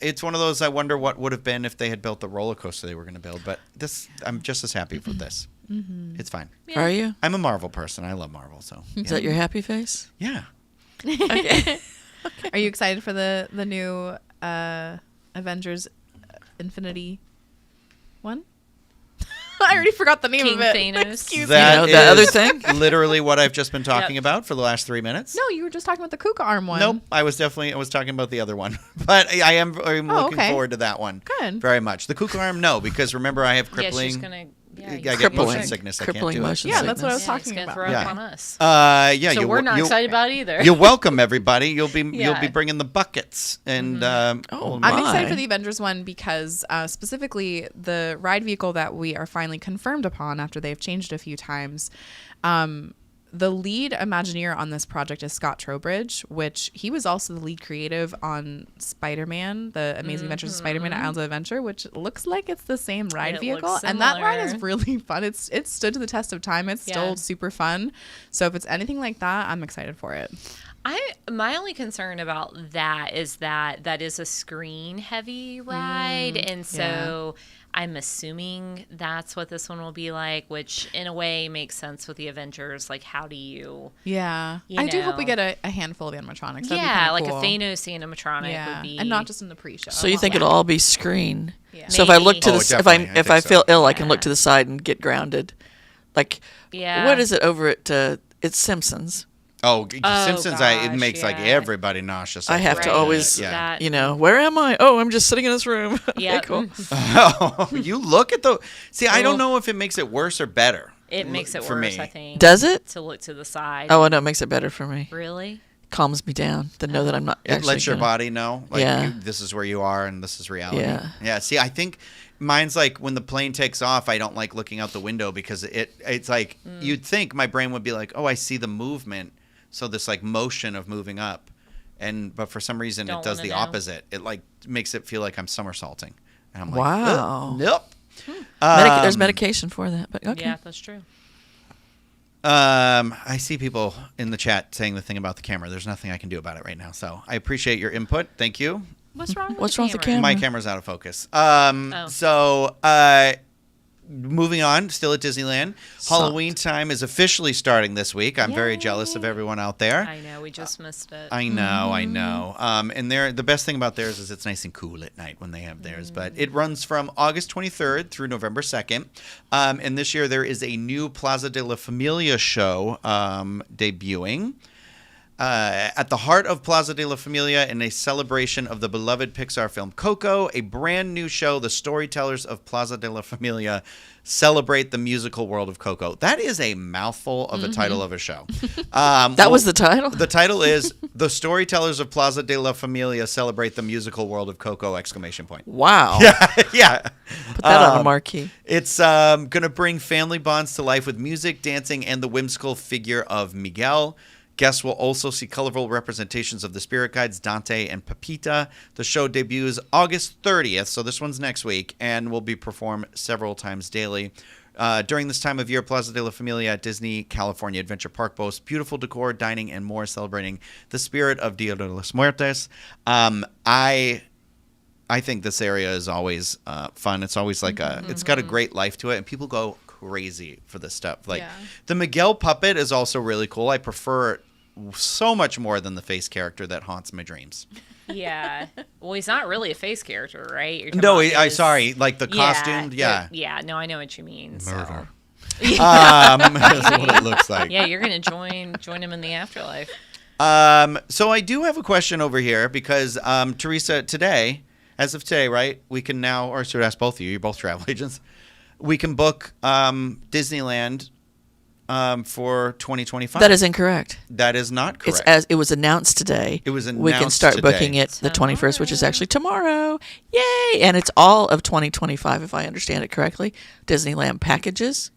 It's one of those, I wonder what would have been if they had built the roller coaster they were going to build. But I'm just as happy with this. It's fine. Are you? I'm a Marvel person. I love Marvel. So Is that your happy face? yeah. Okay. Are you excited for the new Avengers Infinity one? I already forgot the name King of it. Thanos. Excuse That me. the other is thing? literally what I've just been talking Yep. about for the last 3 minutes. No, you were just talking about the Kuka arm one. Nope, I was talking about the other one, but I'm looking okay. forward to that one. Good. Very much. The Kuka arm, no, because remember I have Yeah, crippling. she's gonna. Yeah, I you get Crippling. motion sickness. I can't Crippling do it. motion Yeah, that's what I was Yeah, it's talking gonna about. throw Yeah. up on us. Yeah. So we're not excited about it either. You're welcome, everybody. You'll be Yeah. bringing the buckets, and Oh, my. I'm excited for the Avengers one because specifically the ride vehicle that we are finally confirmed upon after they've changed a few times. The lead Imagineer on this project is Scott Trowbridge, which he was also the lead creative on Spider-Man, The Amazing Adventures of Spider-Man at Islands of Adventure, which looks like it's the same ride It vehicle. looks And that ride is similar. really fun. It's stood to the test of time. It's Yeah. still super fun. So if it's anything like that, I'm excited for it. My only concern about that is that is a screen heavy ride, and so I'm assuming that's what this one will be like, which in a way makes sense with the Avengers. Like, how do you? Yeah. You I do hope we know. get a handful of animatronics. That'd be Yeah, kinda like cool. a Thanos animatronic Yeah, would be, and not just in the pre-show. So you think it'll all be screen? Yeah. So if I look Maybe. to Oh, the definitely. I if think I so. feel ill, I can look Yeah. to the side and get grounded. Like, Yeah. what is it over at? It's Simpsons. Oh, Oh, Simpsons! it gosh, makes like yeah. everybody nauseous. I have to Right. always, Yeah. That- you know, where am I? Oh, I'm just sitting in this room. Okay, Yeah, cool. Oh, you look at the. See, I don't Ugh. know if it makes it worse or better. It makes it for worse, me. I think. Does it? To look to the side. Oh, no, it makes it better for me. Really? Calms me down to know that I'm not. It actually lets your gonna- body know, like, Yeah. this is where you are and this is reality. Yeah. Yeah. See, I think mine's like when the plane takes off, I don't like looking out the window because it's like you'd think my brain would be like, oh, I see the movement, so this like motion of moving up, but for some reason Don't it does wanna the know. opposite. It like makes it feel like I'm somersaulting, and I'm like, Wow. nope. There's medication for that, but okay. Yeah, that's true. I see people in the chat saying the thing about the camera. There's nothing I can do about it right now. So I appreciate your input. Thank you. What's wrong with What's the wrong with the camera? camera? My camera's out of focus. Oh. So, moving on, still at Disneyland. Halloween time is officially starting this week. I'm very jealous of everyone out there. I know, we just missed it. I know. And the best thing about theirs is it's nice and cool at night when they have theirs. But it runs from August 23rd through November 2nd. And this year there is a new Plaza de la Familia show debuting. At the heart of Plaza de la Familia, in a celebration of the beloved Pixar film Coco, a brand new show, the storytellers of Plaza de la Familia celebrate the musical world of Coco. That is a mouthful of a title of a show. That was the title? The title is The Storytellers of Plaza de la Familia Celebrate the Musical World of Coco! ! Wow. Yeah. Put that on a marquee. It's going to bring family bonds to life with music, dancing, and the whimsical figure of Miguel. Guests will also see colorful representations of the spirit guides Dante and Pepita. The show debuts August 30th, so this one's next week, and will be performed several times daily. During this time of year, Plaza de la Familia at Disney California Adventure Park boasts beautiful decor, dining, and more, celebrating the spirit of Dia de los Muertos. I think this area is always fun. It's always like it's got a great life to it, and people go crazy for this stuff. Like the Miguel puppet is also really cool. I prefer it so much more than the face character that haunts my dreams. Yeah. Well, he's not really a face character, right? You're talking No, about I his- sorry, like the costumed, yeah. Yeah, no, I know what you mean. Murder. That's what it looks like. Yeah, you're gonna join him in the afterlife. So I do have a question over here because Teresa, today, as of today, right? We can now, or I should ask both of you. You're both travel agents. We can book Disneyland for 2025. That is incorrect. That is not correct. It's as it was announced today. It was We can announced start today. booking it the 21st, which is actually tomorrow. Yay! And it's all of 2025, if I understand it correctly. Disneyland packages.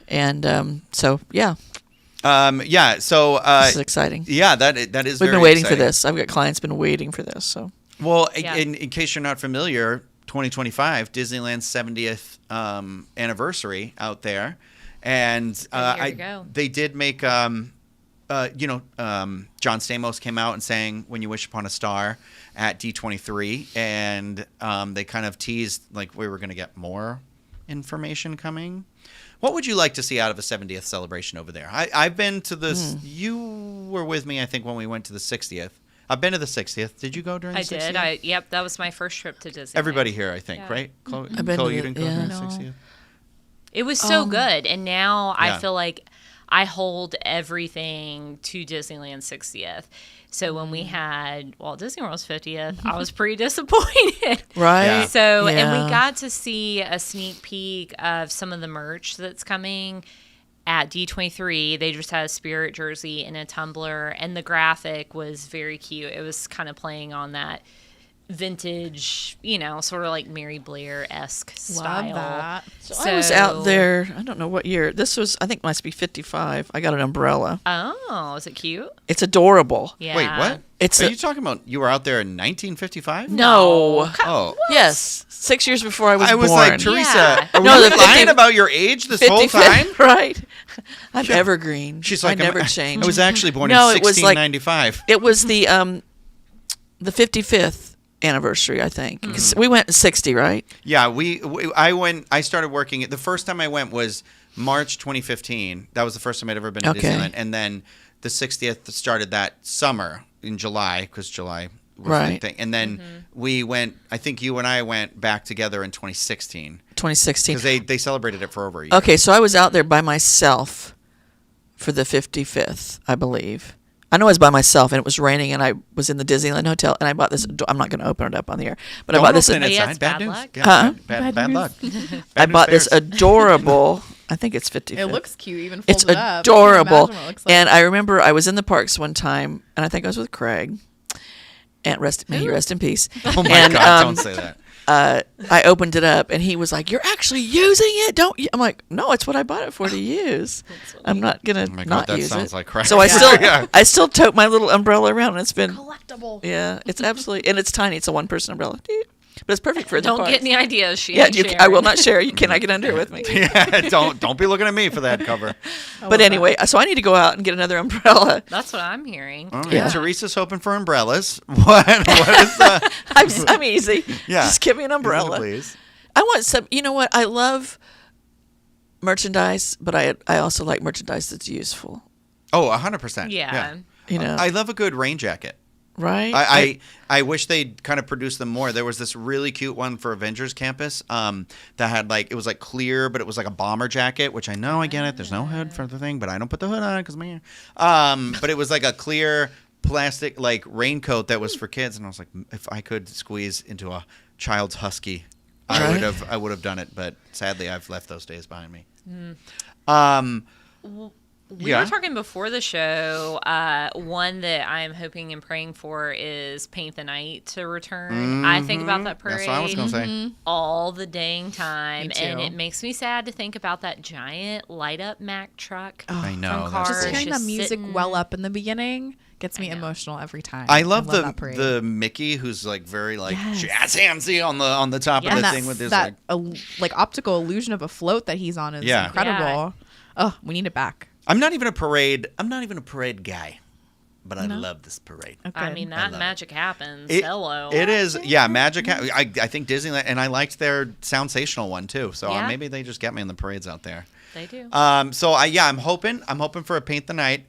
And so, yeah, Yeah. So this is exciting. yeah, that is. We've very been waiting for exciting. this. I've got clients been waiting for this. So Well, Yeah. in case you're not familiar, 2025 Disneyland's 70th anniversary out there, and Here we go. they did make John Stamos came out and sang "When You Wish Upon a Star" at D23, and they kind of teased like we were going to get more information coming. What would you like to see out of a 70th celebration over there? I've been to this. You were with me, I think, when we went to the 60th. I've been to the 60th. Did you go during the 60th? I did. Yep, that was my first trip to Disney. Everybody here, I think, Yeah. right? Chloe, I've been Chloe, to you the- didn't go yeah. during the No. 60th? It was so good, and now Yeah. I feel like I hold everything to Disneyland 60th. So when we had Walt Disney World's 50th, I was pretty disappointed. right. Yeah. So, and Yeah. we got to see a sneak peek of some of the merch that's coming at D23. They just had a Spirit jersey and a tumbler, and the graphic was very cute. It was kind of playing on that vintage, sort of like Mary Blair-esque style. Love that. So I was out there. I don't know what year. This was, I think, must be 55. I got an umbrella. Oh, is it cute? It's adorable. Yeah. Wait, what? It's Are a- you talking about you were out there in 1955? No. Oh. Yes, 6 years before I was I was born. like, Teresa, Yeah. are we No, the lying 50 about your age this whole 55 time? right? I'm evergreen. She's like, I never I'm- change. I was actually born No, in it was like- 1695. It was the 55th anniversary, I think. 'Cause we went in 60, right? Yeah, I started working. The first time I went was March 2015. That was the first time I'd ever been to Okay. Disneyland. And then the 60th started that summer in July, because July was the Right. thing. And then we went, I think you and I went back together in 2016. 2016. Because they celebrated it for over a year. Okay, so I was out there by myself for the 55th, I believe. I know I was by myself, and it was raining, and I was in the Disneyland Hotel, and I bought this. I'm not going to open it up on the air, but Don't I bought this. open it Yeah, inside. it's Bad bad news. luck. Yeah, Huh? bad luck. I bought this bears. adorable. I think it's 55th. It looks cute, even It's folded up. I can't adorable. imagine what it looks like. And I remember I was in the parks one time, and I think I was with Craig. And may he rest in peace. Oh my and, God, don't say that. I opened it up, and he was like, "You're actually using it, don't you?" I'm like, "No, it's what I bought it for to use. I'm not gonna Oh my God, not that use sounds it." like crap. So I Yeah. still tote my little umbrella around, and it's been collectible. yeah, it's absolutely, and it's tiny. It's a one-person umbrella, but it's perfect for the Don't parks. get any ideas. She Yeah, ain't I sharing. will not share. You cannot get under it with me. Yeah, don't be looking at me for that cover. But anyway, so I need to go out and get another umbrella. That's what I'm hearing. All right. Yeah. Teresa's hoping for umbrellas. What is I'm easy. Yeah. Just give me an umbrella. Please. I want some. You know what? I love merchandise, but I also like merchandise that's useful. Oh, 100%. Yeah. You know, I love a good rain jacket. right? I wish they'd kind of produce them more. There was this really cute one for Avengers Campus that had it was like clear, but it was like a bomber jacket, which I know I get it. There's no hood for the thing, but I don't put the hood on because my but it was like a clear plastic raincoat that was for kids, and I was like, if I could squeeze into a child's husky, Right. I would have done it. But sadly, I've left those days behind me. We Yeah. were talking before the show. One that I'm hoping and praying for is Paint the Night to return. I think about that parade That's what I was gonna say. all the dang time, Me and too. it makes me sad to think about that giant light up Mack truck. I know. From that's cars. Just cool. hearing the just music sitting- well up in the beginning gets me I know. emotional every time. I love that parade. the Mickey who's very Yes. jazz handsy on the top Yeah. of and the that, thing with his that optical illusion of a float that he's on is Yeah. incredible. Oh, we need it back. I'm not even a parade guy, but I love this parade. Okay. I mean, I that love magic happens. It- Hello. It is, yeah, magic. I think Disneyland, and I liked their Soundsational one too. So Yeah. maybe they just get me in the parades out there. They do. So I'm hoping for a Paint the Night.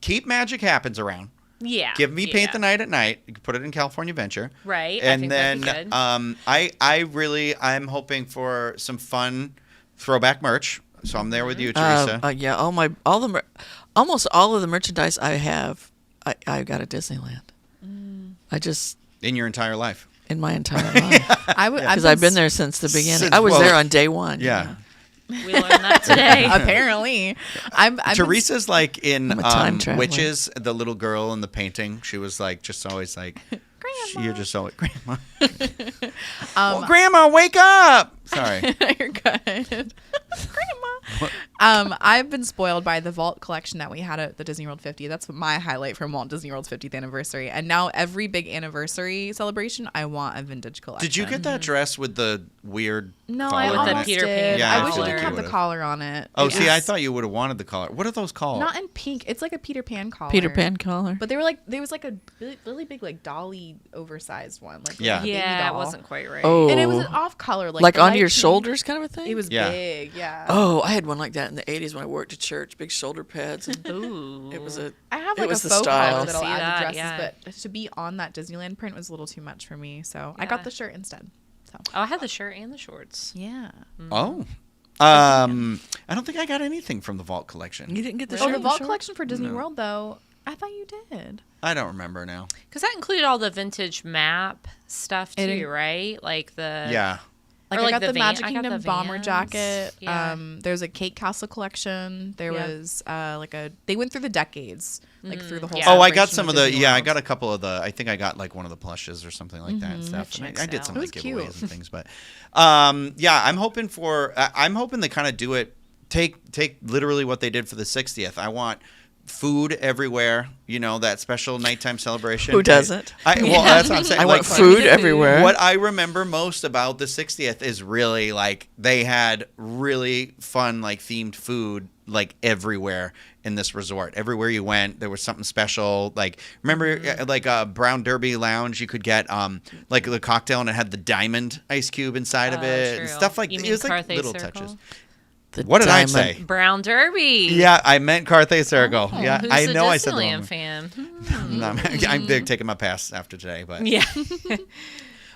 Keep Magic Happens around. yeah. Give me Paint yeah. the Night at night. You can put it in California Venture. Right. I And think then that'd be good. I'm hoping for some fun throwback merch. So I'm there with you, Teresa. Yeah, almost all of the merchandise I have, I got at Disneyland. I just In your entire life. in my entire life because I've been there since the beginning. Since- I was well, there on day one. Yeah. We learned that today. Apparently, I've Teresa's like in I'm a time traveler. Witches, the little girl in the painting. She was like just always like, you're just always, Grandma. Well, Grandma, wake up. Sorry. You're good. Grandma. I've been spoiled by the vault collection that we had at the Disney World 50. That's my highlight from Walt Disney World's 50th anniversary. And now every big anniversary celebration, I want a vintage collection. Did you get that dress with the weird No, collar I on With the almost it? Peter did. Pan Yeah, I I wish feel it like didn't you have the would've. collar on it. Oh, It see, I was thought you would have wanted the collar. What are those called? not in pink. It's like a Peter Pan collar. Peter Pan collar. But there was like a really big like dolly oversized one. Like Yeah. a baby Yeah, it doll. wasn't quite right. Oh, And it was an off color, like the on light your pink. shoulders kind of a thing. It was Yeah. big, yeah. Oh, I had one like that in the 80s when I worked at church. Big shoulder pads. And Ooh. it was a. I have it like a was the faux style. collar that'll See add that, the dresses, yeah. but to be on that Disneyland print was a little too much for me. So I Yeah. got the shirt instead. So Oh, I had the shirt and the shorts. yeah. Oh. I don't think I got anything from the Vault collection. You didn't get the Oh, shirt. the and vault shorts? collection for Disney World though, I thought you did. I don't remember now. Because that included all the vintage map stuff It too, in- right? Like the Yeah. Like Or I like got the the van- Magic I got Kingdom the bomber Vans. jacket. Yeah. There's a Cake Castle collection. There Yeah. was they went through the decades, like through the whole. Yeah. Oh, I got celebration some of Disney the. Yeah, I World. got a couple of the. I think I got like one of the plushes or something like that and stuff. And checks I did out. some It like was giveaways cute. and things, but yeah, I'm hoping for. I'm hoping they kind of do it. Take literally what they did for the 60th. I want food everywhere. You know, that special nighttime celebration. Who doesn't? Well, that's what I'm saying. I Like, want food everywhere. What I remember most about the 60th is really like they had really fun like themed food like everywhere in this resort. Everywhere you went, there was something special. Like remember like Brown Derby Lounge, you could get like the cocktail and it had the diamond ice cube inside of it and true. stuff like You it mean was like Carthay little Circle? touches. The What did I diamond- say? Brown Derby. Yeah, I meant Carthay Circle. Oh, yeah, who's I a know I said the Disneyland wrong. fan. I'm they're taking my pass after today, but Yeah.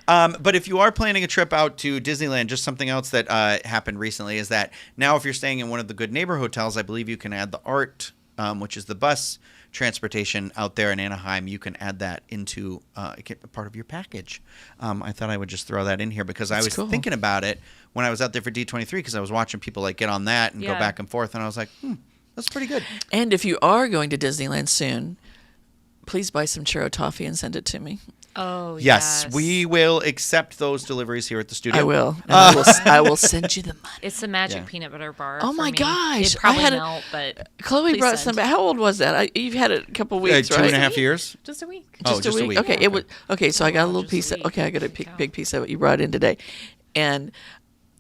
But if you are planning a trip out to Disneyland, just something else that happened recently is that now if you're staying in one of the Good Neighbor hotels, I believe you can add the ART, which is the bus transportation out there in Anaheim. You can add that into part of your package. I thought I would just throw that in here because I That's was cool. thinking about it when I was out there for D23 because I was watching people like get on that and go Yeah. back and forth, and I was like, that's pretty good. And if you are going to Disneyland soon, please buy some churro toffee and send it to me. Oh, Yes, we will accept those deliveries here at the studio. I will. And I will send you the money. It's the magic Yeah. peanut butter bar. Oh for my me. gosh, It'd probably I had melt, but Chloe please brought send. some. How old was that? You've had it a couple weeks, Two right? and a half years. Just a week. Oh, just a week. Okay, Okay. it was okay. So I got a little just a piece. week. Okay, I got a There you go. big piece of it. You brought in today, and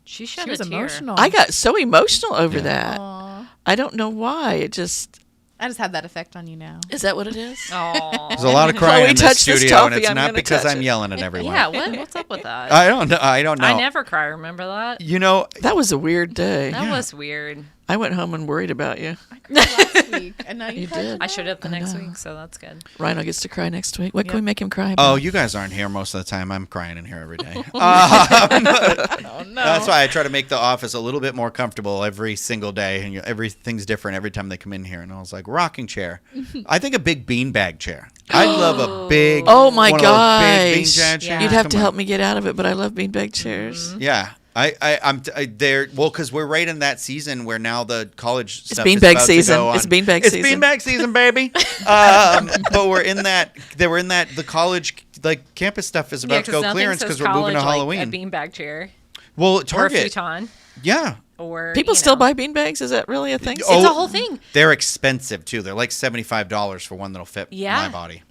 she shed She was a tear. emotional. I got so emotional over Yeah. that. Aw. I don't know why. It just I just had that effect on you now. is that what it is? Oh. There's a lot of crying Chloe in this touched this studio, and toffee, it's I'm not gonna because touch I'm it. yelling at everyone. Yeah, what's up with that? I don't know. I don't know. I never cry. Remember that? You know, That was a weird day. That was weird. I went home and worried about you. I cried last week, and now you, You cried did. tonight. I showed up the I next know. week, so that's good. Rhino gets to cry next week. What can Yep. we make him cry oh, about? you guys aren't here most of the time. I'm crying in here every day. Oh no. That's why I try to make the office a little bit more comfortable every single day, and everything's different every time they come in here. And I was like, rocking chair. I think a big beanbag chair. I'd love a big. Oh my one of those big gosh! beanbag chairs. You'd have to Come help on. me get out of it, but I love beanbag chairs. Yeah. I'm there. Well, because we're right in that season where now the college stuff beanbag is about season. To go on. It's beanbag it's season. beanbag season, baby. But we're in that. They were in that. The college like campus stuff is about to go nothing clearance says because we're moving to college like Halloween. a beanbag chair Well, or a Target. futon Yeah. or People you still know. buy beanbags. Is that really a thing? Oh, It's a whole thing. They're expensive too. They're like $75 for one that'll fit Yeah. my body.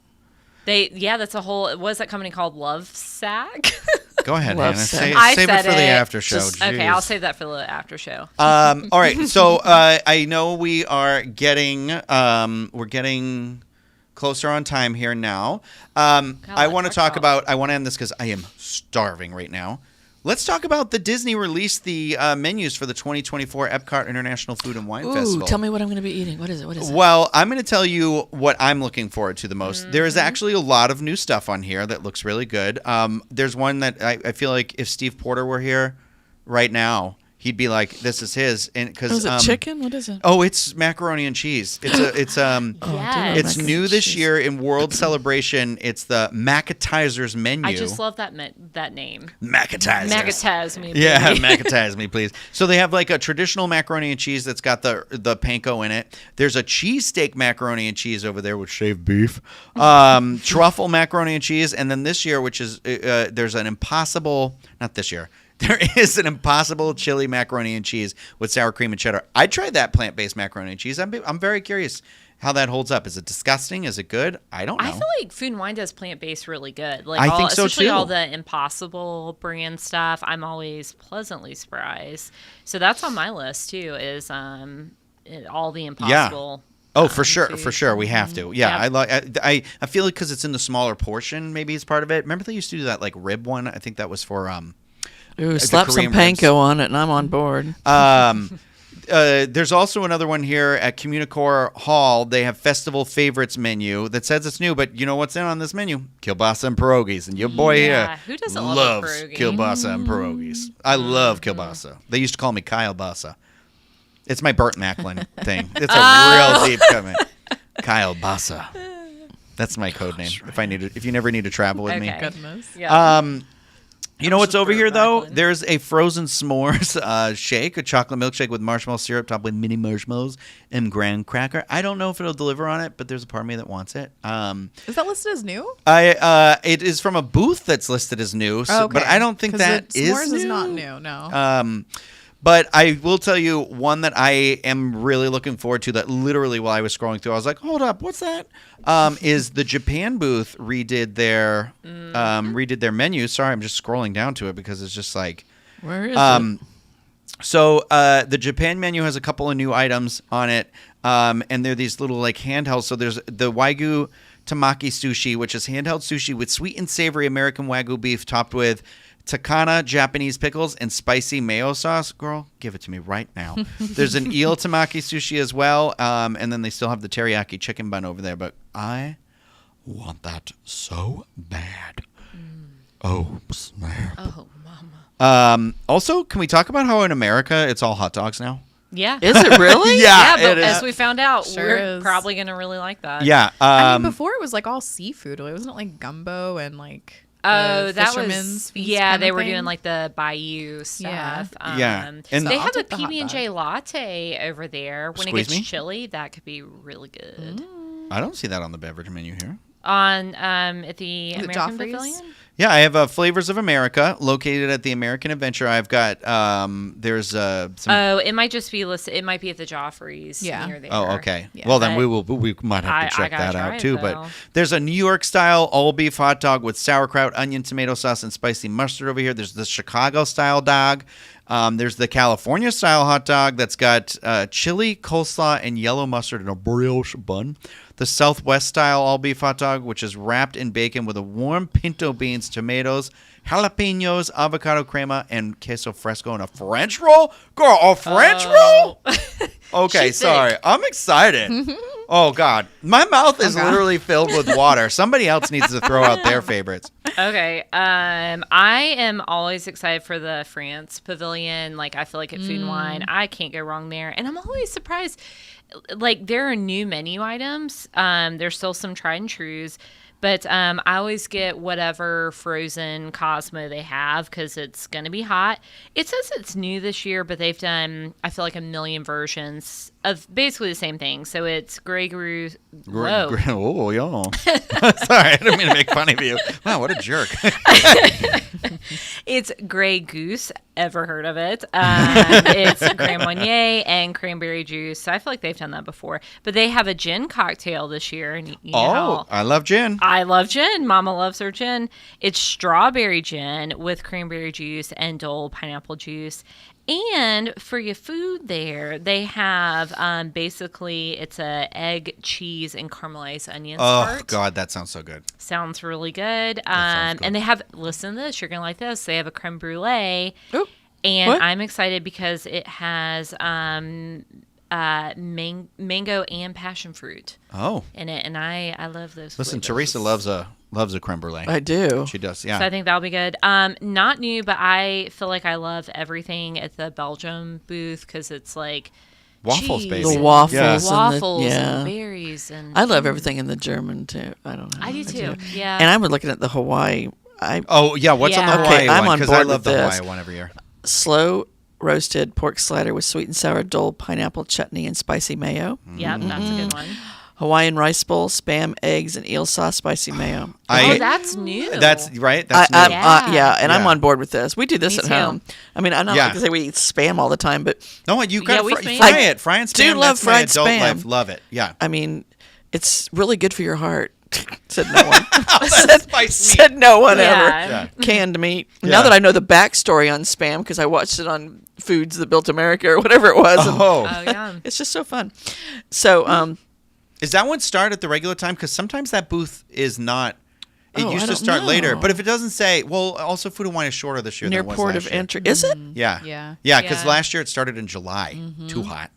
That's a whole. What is that company called? Love Sack. Go ahead, Love Hannah. sex. I Save it said for the it. after show. Okay, Jeez. I'll save that for the after show. All right. So I know we are getting we're getting closer on time here now. I want to talk about. I want to end this because I am starving right now. Let's talk about the Disney released the menus for the 2024 Epcot International Food and Wine Ooh, Festival. tell me what I'm going to be eating. What is it? What is it? Well, I'm going to tell you what I'm looking forward to the most. There is actually a lot of new stuff on here that looks really good. There's one that I feel like if Steve Porter were here right now, he'd be like, "This is his," and because Is it chicken? What is it? Oh, it's macaroni and cheese. It's Yes. it's new this year in World Celebration. It's the Macatizers menu. I just love that name. Macatizers. Macatize me. Yeah, baby. macatize me, please. So they have like a traditional macaroni and cheese that's got the panko in it. There's a cheesesteak macaroni and cheese over there with shaved beef, truffle macaroni and cheese, and then this year, which is there's an impossible. Not this year. There is an impossible chili macaroni and cheese with sour cream and cheddar. I tried that plant-based macaroni and cheese. I'm very curious how that holds up. Is it disgusting? Is it good? I don't know. I feel like Food and Wine does plant-based really good. Like I think so, especially too. all the Impossible brand stuff. I'm always pleasantly surprised. So that's on my list too. Is all the Impossible. Oh, for sure, food. for sure, we have to. Yeah, Yep. I feel like because it's in the smaller portion, maybe it's part of it. Remember they used to do that like rib one? I think that was for Ooh, slap some Korean ribs. panko on it, and I'm on board. There's also another one here at Communicore Hall. They have festival favorites menu that says it's new, but you know what's in on this menu? Kielbasa and pierogies, and your boy Yeah, here who doesn't love a loves pierogi? kielbasa and pierogies. I love kielbasa. They used to call me Kyle Basa. It's my Burt Macklin thing. It's a real deep comment. Kyle Basa. That's my code name. If you never need to travel with me. Okay. Goodness. Yeah. You know what's over here, though? Macklin. There's a frozen s'mores shake, a chocolate milkshake with marshmallow syrup topped with mini marshmallows and graham cracker. I don't know if it'll deliver on it, but there's a part of me that wants it. Is that listed as new? It is from a booth that's listed as new, so, but I don't think 'Cause that the is s'mores new. is not new. No. But I will tell you one that I am really looking forward to that literally while I was scrolling through, I was like, hold up, what's that? Is the Japan booth redid their menu. Sorry, I'm just scrolling down to it because it's just like Where is it? So the Japan menu has a couple of new items on it, and they're these little like handhelds. So there's the Wagyu Tamaki sushi, which is handheld sushi with sweet and savory American Wagyu beef topped with Takana Japanese pickles and spicy mayo sauce. Girl, give it to me right now. There's an eel tamaki sushi as well, and then they still have the teriyaki chicken bun over there. But I want that so bad. Oh, snap. Oh, mama. Also, can we talk about how in America it's all hot dogs now? Yeah. Is it really? Yeah, it but is. as we found out, Sure we're is. probably going to really like that. Yeah. I mean, before it was like all seafood. Wasn't it like gumbo and like Oh, the that fisherman's was feast yeah. kinda They were thing? doing like the bayou stuff. Yeah. And And they I'll have a take the hot PB&J latte over there. When Squeeze it gets me? chilly, that could be really good. I don't see that on the beverage menu here. On at the Is it American Joffrey's? Pavilion. Yeah, I have Flavors of America located at the American Adventure. I've got there's some. Oh, it might just be listed. It might be at the Joffrey's Yeah. near there. Oh, okay. Yeah. Well, then But we might have to I check gotta that try out it, too. though. But there's a New York style all beef hot dog with sauerkraut, onion, tomato sauce, and spicy mustard over here. There's the Chicago style dog. There's the California style hot dog that's got chili, coleslaw, and yellow mustard in a brioche bun. The Southwest style all beef hot dog, which is wrapped in bacon with a warm pinto beans, tomatoes, jalapenos, avocado crema, and queso fresco in a French roll. Girl, a French roll? Okay, She's sorry. sick. I'm excited. Oh, God. My mouth is literally filled with water. Somebody else needs to throw out their favorites. Okay. I am always excited for the France Pavilion. Like, I feel like at Food and Wine, I can't go wrong there. And I'm always surprised. Like, there are new menu items. There's still some tried and trues. But I always get whatever frozen Cosmo they have because it's going to be hot. It says it's new this year, but they've done, I feel like, a million versions of basically the same thing. So it's Grey Goose. Whoa. Oh, y'all. Sorry, I didn't mean to make fun of you. Wow, what a jerk. It's Grey Goose. Ever heard of it? It's Grand Marnier and cranberry juice. So I feel like they've done that before. But they have a gin cocktail this year. And you know how I love gin. I love gin. Mama loves her gin. It's strawberry gin with cranberry juice and Dole pineapple juice. And for your food there, they have basically it's a egg, cheese, and caramelized onion Oh, tart. God, that sounds so good. Sounds really good. sounds good. And they have, listen to this, you're going to like this. They have a creme brulee. Ooh, And what? I'm excited because it has mango and passion fruit Oh, in it, and I love those. listen, flavors. Teresa loves a creme brulee. I do. She does, So yeah. I think that'll be good. Not new, but I feel like I love everything at the Belgium booth because it's like Waffles, cheese baby. The and waffles. Yeah. and the- waffles yeah. and berries and I love everything in the German too. I don't know. I do too. Yeah. And I was looking at the Hawaii. Oh, yeah, what's on the Yeah. Hawaii Okay, I'm one? on Because I board love with the this. Hawaii one every year. Slow roasted pork slider with sweet and sour dole, pineapple chutney, and spicy mayo. Yep, that's a good one. Hawaiian rice bowl, spam, eggs, and eel sauce, spicy mayo. Oh, that's new. That's right. That's new. Yeah. And I'm Yeah. on board with this. We do this Me at too. home. I mean, I'm not Yeah. like to say we eat spam all the time, but No, you got we to spam. fry I it. Fry and spam. do love that's my fried adult spam. life. Love it. Yeah. I mean, it's really good for your heart. Said no one. That's spicy. Said no one Yeah. ever. Yeah. Canned meat. Yeah. Now that I know the backstory on spam, because I watched it on Foods That Built America or whatever it was. and Oh. Oh yeah. it's just so fun. So, Is that one start at the regular time? Because sometimes that booth is not. It Oh, used I to don't start later. know. But if it doesn't say, well, also Food and Wine is shorter this year near than it was port last of year. entry. Is it? Yeah. Yeah. Yeah, because Yeah. last year it started in July. Too hot.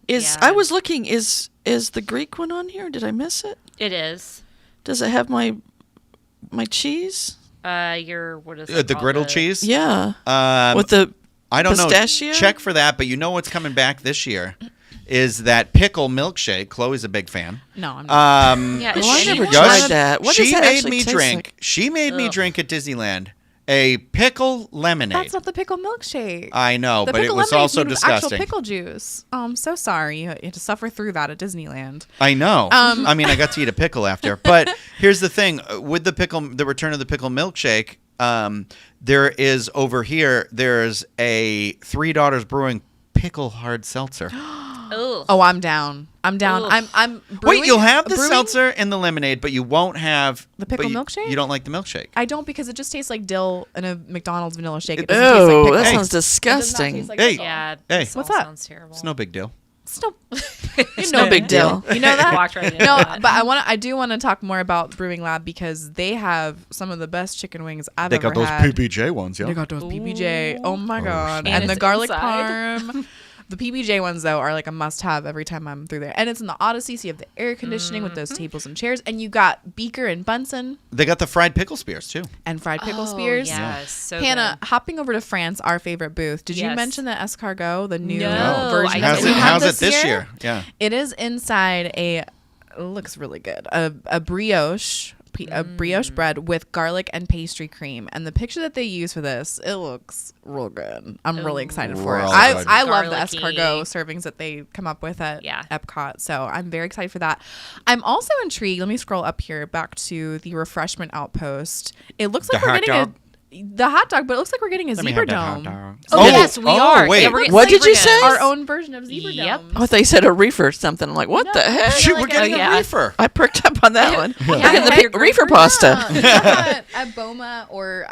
Is Yeah. I was looking, is the Greek one on here? Did I miss it? It is. Does it have my cheese? Your what is it The called? griddle cheese? Yeah. Um, With the I don't pistachio? know. Check for that, but you know what's coming back this year is that pickle milkshake. Chloe's a big fan. No, I'm not. Yeah, Oh, I she never was- tried that. What she does that made actually me taste drink. like? She made me Ugh. drink at Disneyland a pickle lemonade. That's not the pickle milkshake. I know, The but it pickle was lemonade also made with actual disgusting. pickle juice. Oh, I'm so sorry you had to suffer through that at Disneyland. I know. Um, I mean, I got to eat a pickle after. But here's the thing: with the return of the pickle milkshake, there is over here. There's a Three Daughters Brewing pickle hard seltzer. Ugh. Oh, I'm down. I'm down. Ugh. I'm brewing, Wait, you'll have the brewing- seltzer and the lemonade, but you won't have The pickle but you- milkshake? You don't like the milkshake. I don't because it just tastes like dill in a McDonald's vanilla shake. It It- doesn't taste like Oh, pickle. that Hey. sounds It does not disgusting. taste like Hey. pickle. Yeah. Hey. this all What's up? Sounds terrible. It's no big deal. It's no, It's no big deal. You know that? Walked right into No, that. but I do want to talk more about Brewing Lab because they have some of the best chicken wings I've They ever got those had. PBJ ones, yeah. They got those PBJ. Oh my god! And And the it's garlic inside. parm. The PBJ ones though are like a must-have every time I'm through there, and it's in the Odyssey, so you have the air conditioning with those tables and chairs, and you got Beaker and Bunsen They got the fried pickle spears too. and fried pickle Oh, spears. Yes, so Hannah, hopping over to France, our favorite booth. Did you Yes. mention the escargot, the new No, version? I of How's we it? didn't. had How's it this year? Yeah. It is inside it looks really good. A brioche. A brioche bread with garlic and pastry cream, and the picture that they use for this, it looks real good. I'm really excited for it. Real I good. love the Garlicky. escargot servings that they come up with at Yeah. Epcot, so I'm very excited for that. I'm also intrigued. Let me scroll up here back to the refreshment outpost. It looks like The we're hot getting dog? the hot dog, but it looks like we're getting a Let me zebra have that hot dome. dog. Oh, yes, we are. Wait. Yeah, we're getting What did zebra you say? domes. Our own version of zebra Yep. dome. I thought they said a reefer or something. I'm like, what the heck? Shoot, like we're getting a- a yeah. reefer. I perked up on that one. Yeah, Look at the I agree. reefer pasta. You got at Boma or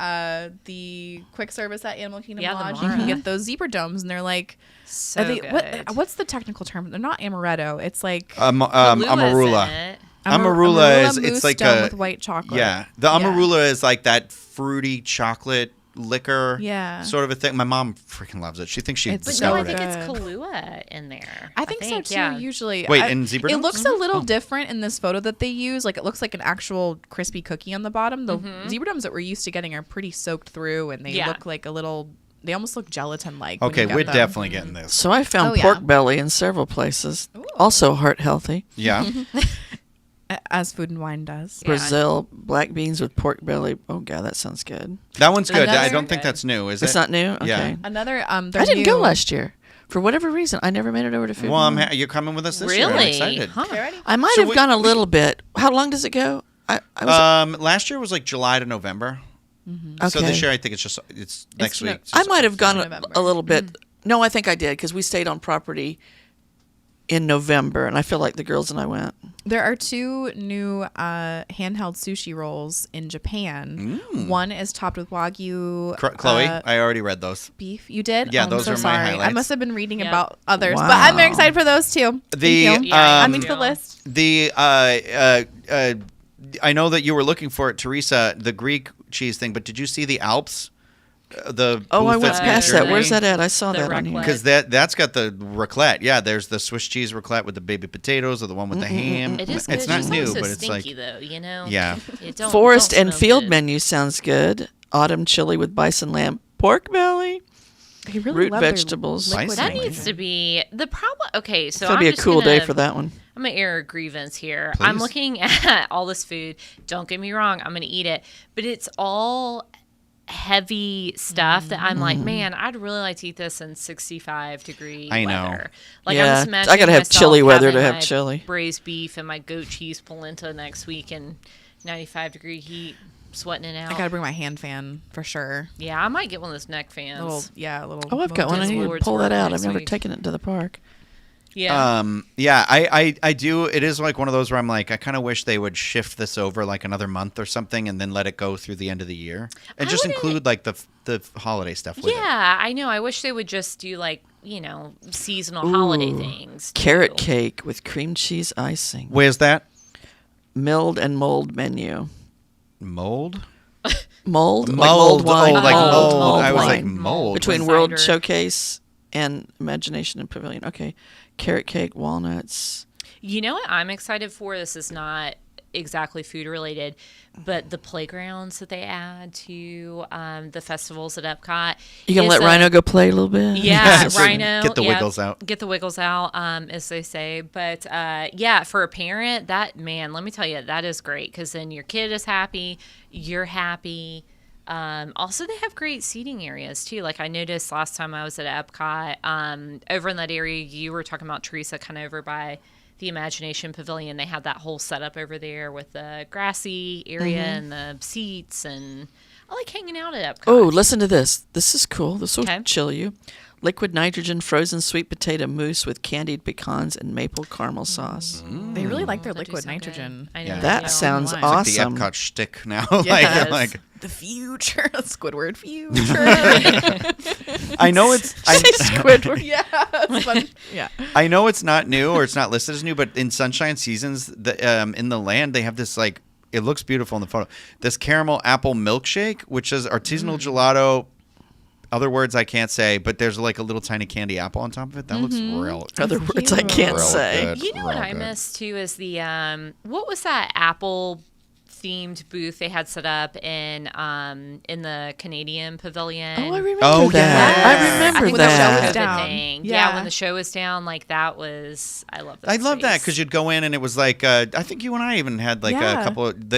the quick service at Animal Kingdom Yeah, the Lodge, you can Mara. get those zebra domes, and they're like, So are they, good. what's the technical term? They're not amaretto. It's like Kahlua is in Amarula. it. Amarula is mousse it's like dome a with white chocolate. yeah. The Amarula is like that fruity chocolate liquor Yeah. sort of a thing. My mom freaking loves it. She thinks she It's But no, I discovered think it. it's Good. Kahlua in there. I think so too. Yeah. Usually, Wait, in zebra it domes? looks a little different in this photo that they use. Like it looks like an actual crispy cookie on the bottom. The zebra domes that we're used to getting are pretty soaked through, and they Yeah. look like a little. They almost look gelatin-like. Okay, when you we're get them. definitely getting this. So I found Oh, yeah. pork belly in several places. Also heart healthy. Yeah. As Food and Wine does. Yeah. Brazil black beans with pork belly. Oh god, that sounds good. That one's good. I Another- don't think that's new, is it? It's not new. Okay. Yeah. Another I didn't go last year for whatever reason. I never made it over to food. Well, and Wine. you're coming with us this year. I'm Really? excited. Huh. I might So have we- gone a little bit. How long does it go? I was Last year was like July to November. okay. So this year I think it's next no- week. I might have gone November. a little bit. No, I think I did because we stayed on property in November, and I feel like the girls and I went. There are two new handheld sushi rolls in Japan. One is topped with Wagyu. Chloe, I already read those. Beef. You did? Yeah, I'm those so are my sorry. I highlights. must have been reading Yep. about others, but I'm very Wow. excited for those too. The, Thank you. Yeah, Add um, me to the list. The I know that you were looking for it, Teresa, the Greek cheese thing, but did you see the Alps the Oh, I booth went that's past near that. Where's Germany. that at? I saw The that on here. raclette. Because that's got the raclette. Yeah, there's the Swiss cheese raclette with the baby potatoes or the one with the ham. It is good. It's not just new, so but it's like stinky, though, you know? Yeah. It don't, Forest don't and smell field good. menu sounds good. Autumn chili with bison lamb, pork belly, They really root love their vegetables. liquid That Bison. needs to be the problem. Okay, so It's gonna I'm be a just cool day gonna- for that one. I'm gonna air a grievance here. I'm Please. looking at all this food. Don't get me wrong, I'm gonna eat it, but it's all heavy stuff that I'm like, man, I'd really like to eat this in 65-degree I know. weather. Like Yeah, I'm just I imagining gotta have myself chilly weather to having have my chili. braised beef and my goat cheese polenta next week in 95-degree heat, sweating it out. I gotta bring my hand fan for sure. Yeah, I might get one of those neck fans. Little. Oh, I've got one. I That's need to Lord's pull that work out. next I've never week. taken it to the park. Yeah. Yeah, I do. It is like one of those where I'm like, I kind of wish they would shift this over like another month or something, and then let it go through the end of the year, and I just wouldn't- include like the holiday stuff with it. Yeah, I know. I wish they would just do like, seasonal holiday things. Carrot too. cake with cream cheese icing. Where's that? Milled and mold menu. Mold? Mold? Like Mold. wine. Oh, like mold. Mold I was like wine. mold. Between Cider. World Showcase and Imagination and Pavilion. Okay. Carrot cake, walnuts. You know what I'm excited for? This is not exactly food related, but the playgrounds that they add to the festivals at Epcot. You gonna is let Rhino go play a little bit? Yeah, So Rhino. get the yeah, wiggles out. Get the wiggles out, as they say. But yeah, for a parent, that, man, let me tell you, that is great because then your kid is happy, you're happy. Also, they have great seating areas too. Like I noticed last time I was at Epcot, over in that area you were talking about, Teresa, kind of over by the Imagination Pavilion. They had that whole setup over there with the grassy area and the seats, and I like hanging out at Epcot. Oh, listen to this. This is cool. This will Okay. chill you. Liquid nitrogen frozen sweet potato mousse with candied pecans and maple caramel sauce. They really like their That'd do liquid sound good. nitrogen. I know. Yeah. That Yeah. sounds It's It's like awesome. the Epcot shtick now. Yes. like The future. Squidward future. I know it's Squidward. yeah, that's fun. Yeah. I know it's not new or it's not listed as new, but in Sunshine Seasons, in the land they have this like, it looks beautiful in the photo. This caramel apple milkshake, which is artisanal gelato. Other words I can't say, but there's like a little tiny candy apple on top of it. That looks real. Other words I can't Real say. good. You know what Real I good. miss too is the what was that Apple themed booth they had set up in the Canadian Pavilion? Oh, I remember Oh, that. yeah. I I remember think when the show that. was COVID down. thing. Yeah. Yeah. When the show was down, like that was, I love that. I love that space. because you'd go in and it was like I think you and I even had like a Yeah. couple of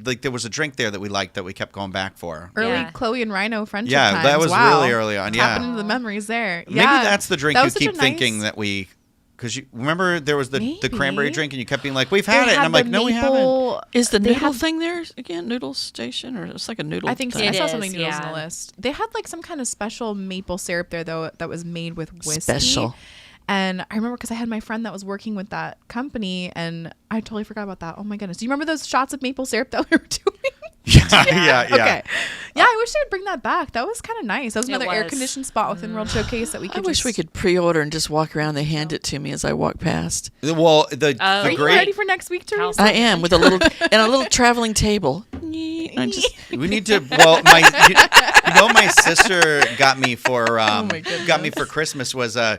like there was a drink there that we liked that we kept going back for. Early Yeah. Chloe and Rhino friendship Yeah, times. that was Wow. really early on. Tapping Yeah, into the memories there. maybe Yeah. that's the drink That you was such a keep thinking nice- that we. Because you remember there was the cranberry Maybe. drink and you kept being like, we've They had it, and had I'm like, the no, we haven't. maple- Is the They noodle had- thing there again? Noodle station, or it's like a noodle? I think so. thing? I saw It something is, noodles on yeah. the list. They had like some kind of special maple syrup there though that was made with whiskey. Special. And I remember because I had my friend that was working with that company, and I totally forgot about that. Oh my goodness! Do you remember those shots of maple syrup that we were doing? yeah. Okay. Yeah, I wish they would bring that back. That was kind of nice. That was It another air was. conditioned spot within World Showcase that we I could. wish we could pre-order and just walk around. They hand it to me as I walk past. Well, the Are You great. ready for next week, Teresa? I am with a little and a little traveling table. I just We need to. Well, my sister got me for my got me for Christmas was a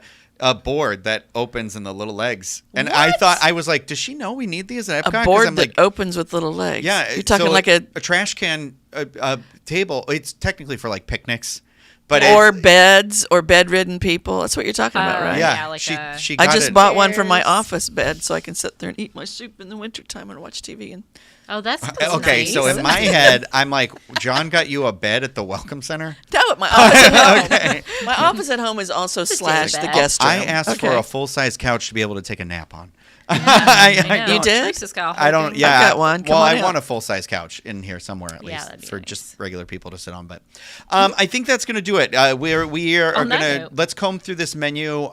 board that opens in the little legs, and I thought I was like, does she know we need these at Epcot? a 'Cause board I'm that like, opens with little legs. yeah, you're talking so like a trash can, a table. It's technically for like picnics, but or it's, beds or bedridden people. That's what you're talking about, right? yeah, Yeah, like a- she I got just it. bought one for my Chairs. office bed so I can sit there and eat my soup in the wintertime and watch TV. And Oh, that's Okay, nice. so in my head, I'm like, John got you a bed at the Welcome Center. no, my office at home. Okay. My office at home is also slash the bed. guest room. I asked for Okay. a full size couch to be able to take a nap on. I know. You did? Teresa's got a whole I don't. thing. Yeah, got one. Come well, on I out. want a full size couch in here somewhere at Yeah, least that'd be for nice. just regular people to sit on. But I think that's going to do it. We are On that going to note. let's comb through this menu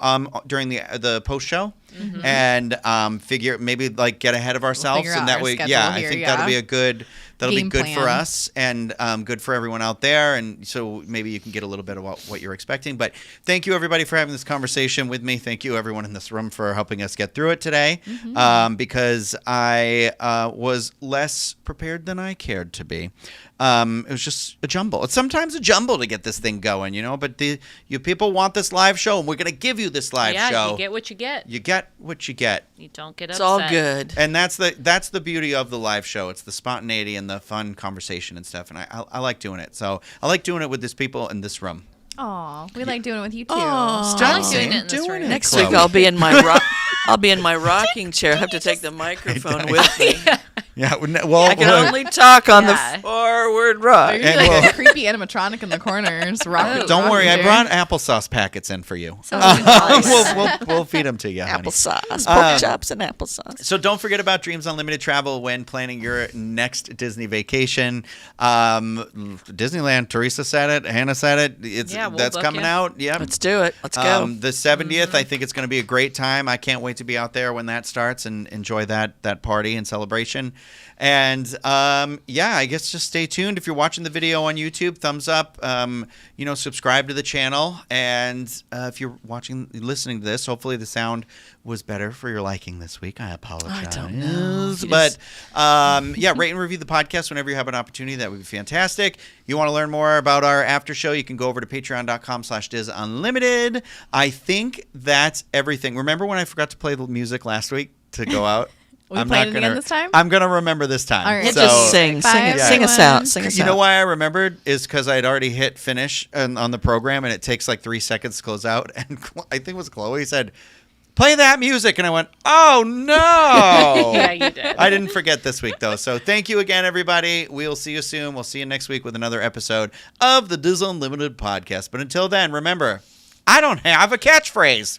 during the post show and figure maybe like get ahead of ourselves figure and out that our way. schedule Yeah, I here, think that'll be yeah. a good. That'll Game be good for plan. us and good for everyone out there. And so maybe you can get a little bit about what you're expecting. But thank you, everybody, for having this conversation with me. Thank you, everyone in this room, for helping us get through it today because I was less prepared than I cared to be. It was just a jumble. It's sometimes a jumble to get this thing going, but you people want this live show, and we're going to give you this live show. Yeah, you get what you get. You get what you get. You don't get It's upset. all good. And that's the beauty of the live show. It's the spontaneity and the fun conversation and stuff. And I like doing it. So I like doing it with these people in this room. Aw, we like doing it with you too. Aw. I like doing it in this Doing room. it. Next Chloe. week I'll be in my rocking chair. I have to take the microphone with me. Yeah. Well, I can only talk on Yeah. the forward rock. You're And like well- a creepy animatronic in the corners. don't worry. I brought applesauce packets in for you. Sounds like Hollywood. We'll feed them to you, honey. Applesauce, pork chops, and applesauce. So don't forget about Dreams Unlimited Travel when planning your next Disney vacation. Disneyland, Teresa said it, Hannah said it. Yeah, we'll that's book coming you. out. Yeah. Let's do it. Let's go. The 70th, I think it's going to be a great time. I can't wait to be out there when that starts and enjoy that party and celebration. And I guess just stay tuned. If you're watching the video on YouTube, thumbs up. Subscribe to the channel. And if you're listening to this, hopefully the sound was better for your liking this week. I apologize. I don't know. But rate and review the podcast whenever you have an opportunity. That would be fantastic. You want to learn more about our after show, you can go over to patreon.com/DizUnlimited. I think that's everything. Remember when I forgot to play the music last week to go out? We playing it again this time? I'm going to remember this time. All right. Yeah, So, just sing us out. Sing us you out. know why I remembered is because I had already hit finish on the program, and it takes like 3 seconds to close out. And I think it was Chloe said, "Play that music," and I went, "Oh no!" Yeah, you did. I didn't forget this week though. So thank you again, everybody. We'll see you soon. We'll see you next week with another episode of the Diz Unlimited podcast. But until then, remember, I don't have a catchphrase.